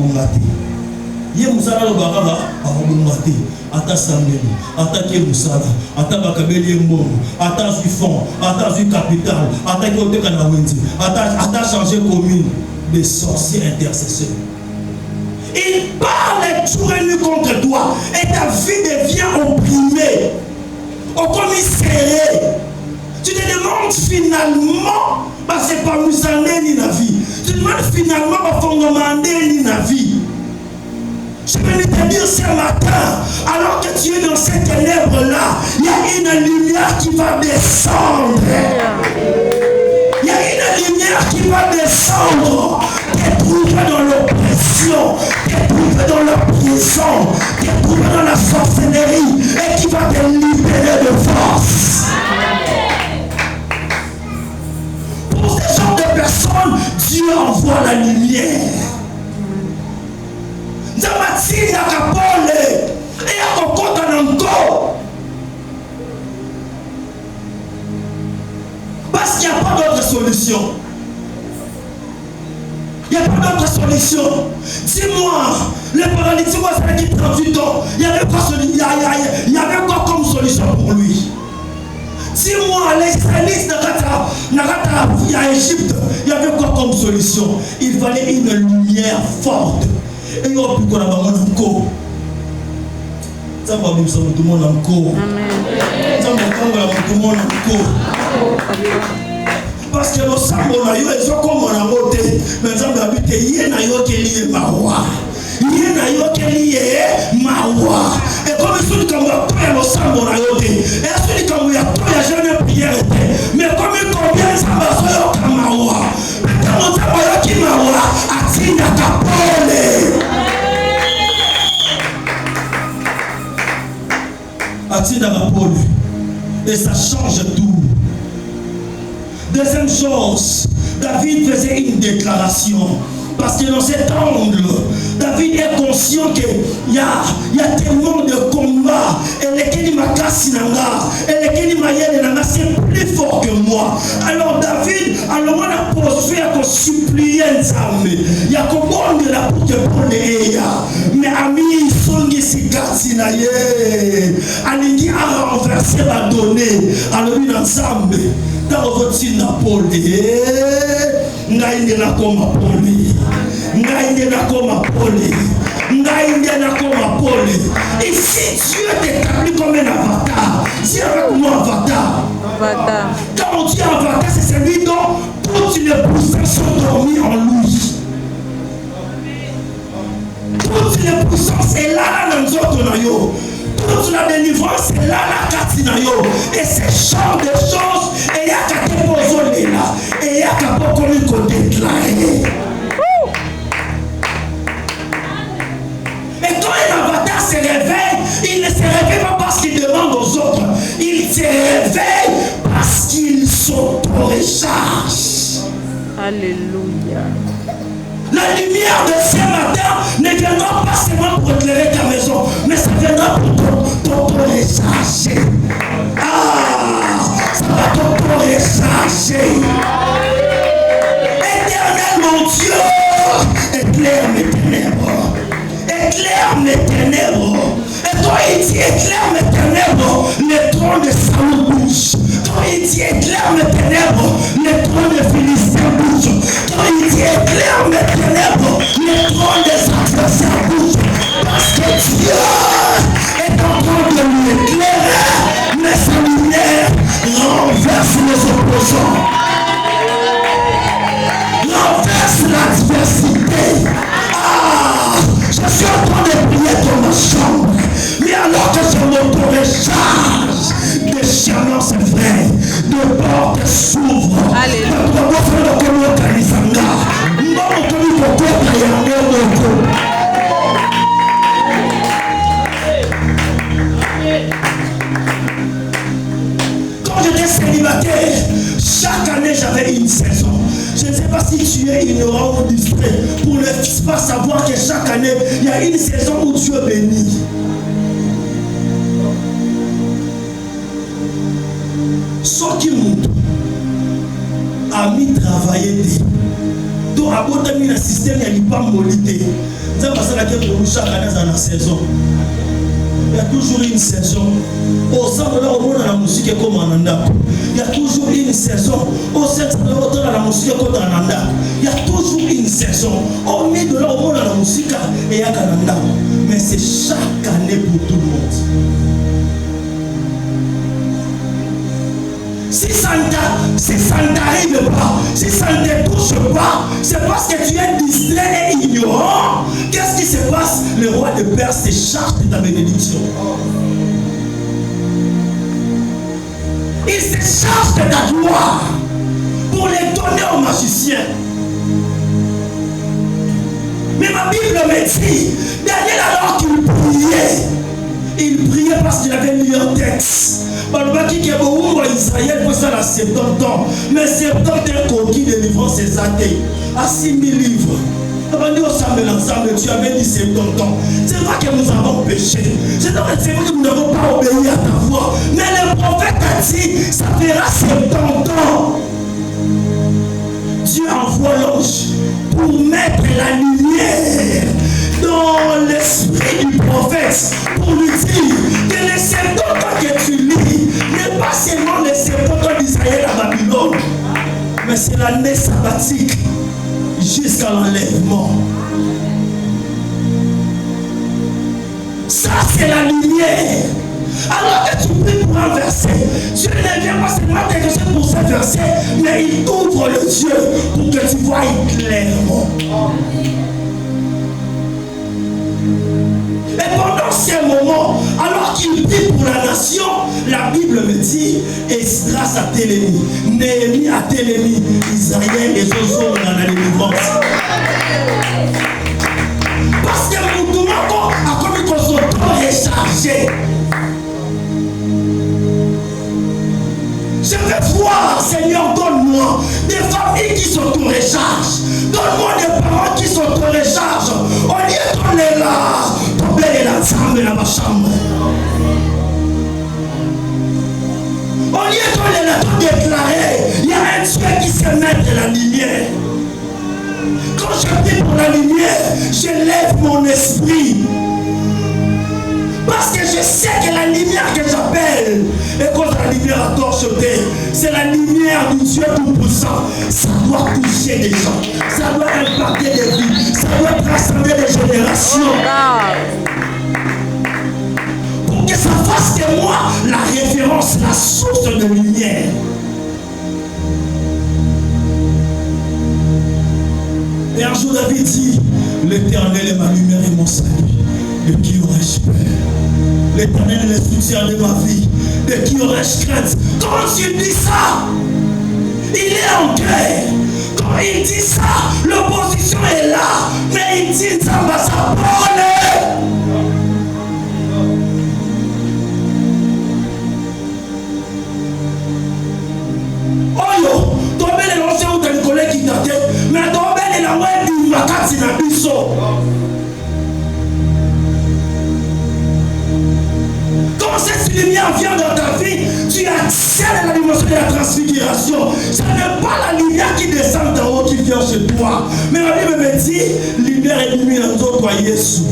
Ye musala lo bakaba akomati ata sambeli ata ke musala ata bakabeli mbongo ata fond ata capital ata kote kana wenzi ata changer commune des sorciers intercesseurs. Il parle jour et nuit contre toi et ta vie devient opprimée au commissariat. Tu te demandes finalement c'est pas nous en ni la vie. Tu te demandes finalement pas fondement ni la vie. Je vais te dire ce matin, alors que tu es dans ces ténèbres-là, il y a une lumière qui va descendre. Il y a une lumière qui va descendre. T'es trouvé dans l'oppression, t'es trouvé dans la prison, t'es trouvé dans la sorcellerie et qui va te libérer de force. Pour ce genre de personnes, Dieu envoie la lumière. Zamatina kapole et à kokota nango. Parce qu'il n'y a pas d'autre solution. Il n'y a pas d'autre solution. Dis-moi, le paralytique, moi, ça fait 38 ans. Il y avait quoi comme solution pour lui? Dis-moi, les Israélites à Égypte, il y avait quoi comme solution? Il fallait une lumière forte. Et il y a plus qu'on a encore. Ça va bien, ça va tout le monde encore. Ça va tout le monde encore. Parce que le sang, on a eu, ils sont comme on a voté. Mais ça va bien, il y a eu qui est mawa. Il y a eu qui est mawa. Et comme ils sont comme le sang, on a eu. Et celui comme il y a tout, il n'y a jamais prière. Mais comme il convient, ça va faire comme mawa. Mais quand on a qui mawa, à Tina Kapole. Atina Kapole. Et ça change tout. Deuxième chose, David faisait une déclaration. Parce que dans cet angle, David est conscient qu'il y a tellement de combats. Et lesquels m'a cassé, et lesquels m'a c'est plus fort que moi. Alors David, alors on a poursuivi à supplier Nzambe. Il y a comme on de la pour te prendre. Mais ami, songi si cassé na ye. Alingi a renversé la donnée. Alors il Nzambe. Dans votre Napoli, ngaïne na koma poli, ngaïne na koma poli, ngaïne na koma poli. Et si Dieu t'établit comme un avatar, dis avec moi avatar. Avatar. Quand on dit avatar, c'est celui dont toutes les poussins sont dormis en lui. Toutes les puissances est là dans notre noyau. Toute la délivrance est là, la catinayo. Et ces genres de choses, et il y a qu'à te poser là. Et il y a qu'à pas qu'on le déclarer. Et quand un avatar se réveille, il ne se réveille pas parce qu'il demande aux autres. Il se réveille parce qu'il s'auto-recharge. Alléluia. La lumière de ce matin ne viendra pas seulement pour éclairer ta maison, mais ça viendra pour t'auto-recharger. Ah, ça va t'auto-recharger. Éternel mon Dieu, éclaire mes ténèbres. Éclaire mes ténèbres. Et toi il dit éclaire mes ténèbres, le trône de Saül bouge. Toi il dit éclaire mes ténèbres, le trône de Philistin bouge. Toi il dit éclaire mes ténèbres, le trône des adversaires bouge. Parce que Dieu est en train de nous éclairer, mais sa lumière renverse les opposants. Renverse l'adversité. Ah, je suis en train de prier dans ma chambre. Mais alors que je m'auto-recharge, des chemins se frères, de portes s'ouvrent. pas savoir que chaque année, il y a une saison où Dieu bénit. Ce qui monte a mis travailler. Donc, à côté de le système, il n'y a pas de molité. C'est parce que chaque année, dans la saison. Il y a toujours une saison. Au centre de la musique comme en Anda. Il y a toujours une saison. Au centre de la musique comme en Anda. Il y a toujours une saison. Au milieu de la musique et il y a Anda. Mais c'est chaque année pour tout le monde. Si ça ne t'arrive pas, si ça ne te touche pas, c'est parce que tu es distrait et ignorant. Qu'est-ce qui se passe? Le roi de Perse se charge de ta bénédiction. Il se charge de ta gloire pour les donner aux magiciens. Mais ma Bible me dit, Daniel alors qu'il priait parce qu'il avait lu un texte. Israël pour ça la 70 ans. Mais 70 ans conquis de délivrance est athée. À 6 000 livres. Ensemble, tu avais dit 70 ans. C'est vrai que nous avons péché. C'est vrai que nous n'avons pas obéi à ta voix. Mais le prophète a dit, ça fera 70 ans. Dieu envoie l'ange pour mettre la lumière dans l'esprit du prophète, pour lui dire que les 70 ans que tu lis n'est pas seulement les 70 ans d'Israël à Babylone, mais c'est l'année sabbatique jusqu'à l'enlèvement. Ça, c'est la lumière. Alors que tu pries pour un verset, Dieu ne vient pas seulement t'exaucer pour ce verset, mais il t'ouvre le Dieu pour que tu vois clairement. Et pendant ces moments, alors qu'il prie pour la nation, la Bible me dit, Esdras a télémi, Néhémie a télémi, Israël et Zozo dans la délivrance. Parce que nous demandons à comme qu'on s'auto-recharger. Je veux voir, Seigneur, donne-moi des familles qui s'auto-rechargent. Donne-moi des parents qui s'auto-rechargent. Au lieu qu'on est là, tomber l'ensemble dans ma chambre. Au lieu qu'on est là, tout déclarer, il y a un Dieu qui se met de la lumière. Quand je prie pour la lumière, je lève mon esprit. Parce que je sais que la lumière que j'appelle, et quand la lumière à torcheter, c'est la lumière du Dieu Tout-Puissant. Ça doit toucher des gens, ça doit impacter des vies, ça doit transcender des générations. Pour que ça fasse de moi la référence, la source de lumière. Et un jour David dit, l'Éternel est ma lumière et mon salut. De qui aurais-je peur? L'Éternel est le soutien de ma vie. De qui aurais-je crainte? Quand il dit ça, il est en guerre. Quand il dit ça, l'opposition est là. Mais il dit ça va s'apprendre. Oh yo, tomber les lancers ou tes collègues qui t'attendent. Mais tomber les langues du makati na biso. Quand cette lumière vient dans ta vie, tu accèdes à la dimension de la transfiguration. Ce n'est pas la lumière qui descend d'en haut qui vient chez toi. Mais la Bible me dit, lumière et lumière dans toi, Jésus.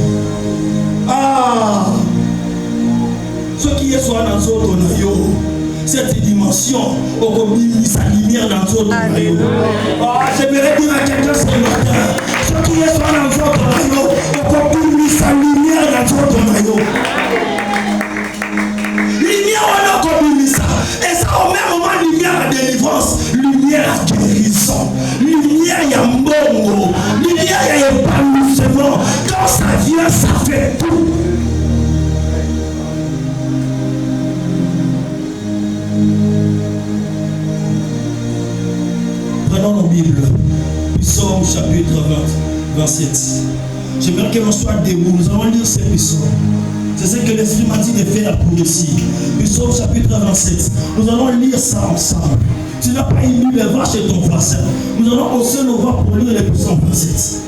Ah! Ce qui est soit dans ton noyau, cette dimension, on mis sa lumière dans ton noyau. Ah, j'aimerais dire à quelqu'un ce matin, ce qui est soit dans ton noyau, on mis sa lumière dans ton noyau. Et ça au même moment, lumière à délivrance, lumière à guérison, lumière à mbongo, lumière à épanouissement. Quand ça vient, ça fait tout. Prenons nos Bibles, Psaume chapitre 27. J'aimerais que l'on soit debout, nous allons lire ces psaumes. C'est ce que l'Esprit m'a dit de faire pour ici. Psaume chapitre 27. Nous allons lire ça ensemble. Tu n'as pas une Bible, va chez ton voisin. Nous allons aussi nous voir pour lire les psaumes 27.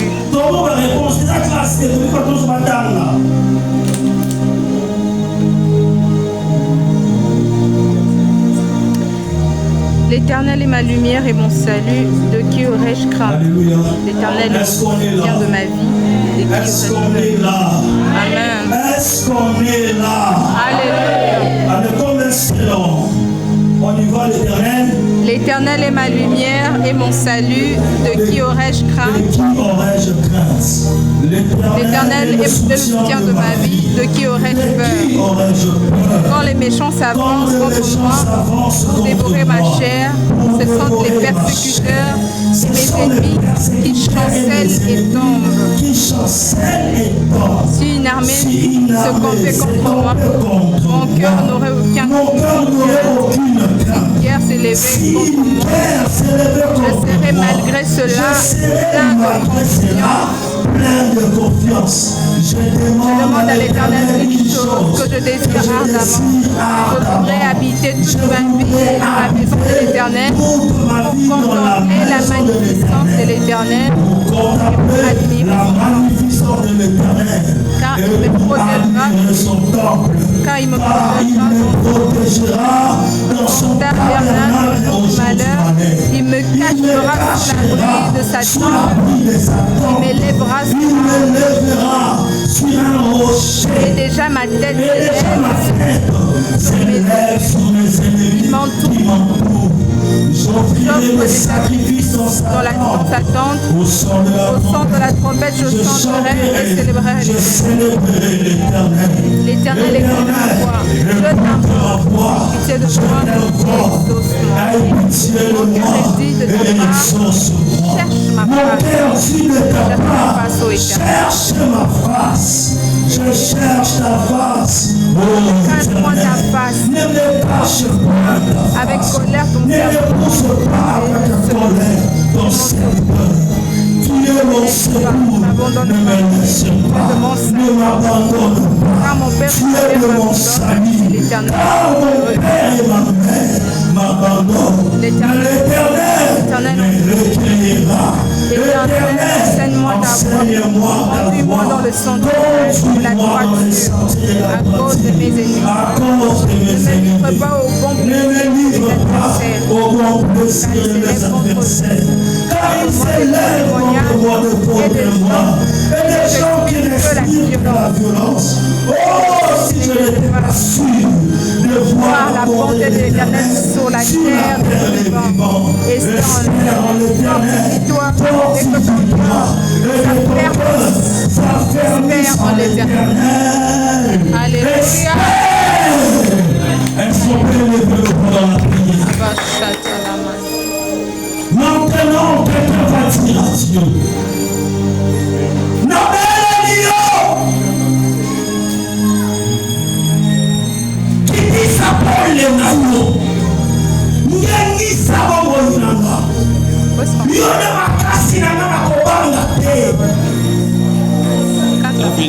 Jésus. Comment la réponse c'est la classe de tout quand on se bat là. L'Éternel est ma lumière et mon salut, de qui aurais-je crainte? Alléluia. L'Éternel est le soutien de ma vie, de qui Est-ce qu'on aurais-je est peur? là? Amen. Est-ce qu'on est là? Alléluia. Avec comme un stylo, on y va l'Éternel. L'Éternel est ma lumière et mon salut, de qui aurais-je De crainte? qui aurais-je crainte? L'Éternel est le soutien de ma vie, de qui aurais-je peur? Quand les méchants s'avancent contre moi pour dévorer ma chair, ce sont les persécuteurs et mes ennemis qui chancellent et tombent. Si une armée se campait contre moi, mon cœur n'aurait aucun crainte. Une guerre s'élevait contre moi. Je serai malgré cela plein de confiance. Je demande à l'Éternel une chose que je désire ardemment. Je voudrais habiter toute ma vie dans la maison de l'Éternel pour contempler la magnificence de l'Éternel et pour admirer car il me protégera dans son tabernacle au jour du malheur. Il me cachera sous l'abri de sa tente. Il m'élèvera sur un rocher. Et déjà ma tête s'élève sur mes ennemis. Il m'entoure. J'offrirai des sacrifices dans sa tente. Au son de la trompette, je chanterai et célébrerai l'Éternel. L'Éternel est ma voix. Je t'implore. Pitié de moi et exauce-moi. Mon cœur est dit de ta part. Cherche ma face. Cherche ma face. Je cherche ta face. Cache-moi ta face. Ne me cache pas. Avec colère ton cœur. Ne pousse pas avec colère ton serviteur. Tu es mon secours. Ne me laisse pas. Ne m'abandonne pas. Car mon Père tu es de mon salut. Car mon Père et ma mère m'abandonnent. L'Éternel me recueillera. L'Éternel, enseigne-moi ta voie. Conduis-moi dans le sentier de la droiture à cause de mes ennemis. Ne me livre pas au bon plaisir de mes adversaires. Car ils s'élèvent contre moi de moi. Et des gens qui respirent la violence. Oh, si je n'étais pas sûr de voir la bonté de l'Éternel sur la terre des vivants. Espère en l'Éternel, fortifie-toi, et sa ferme en l'Éternel. Alléluia. Elles sont élevées pendant la prière. Maintenant, quelqu'un va dire à Dieu. Yone makasi na ngana kobanga te.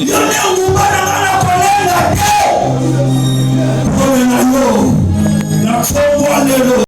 Yone ngubana ngana kolenga te. Kone na yo. Na kongwa lelo.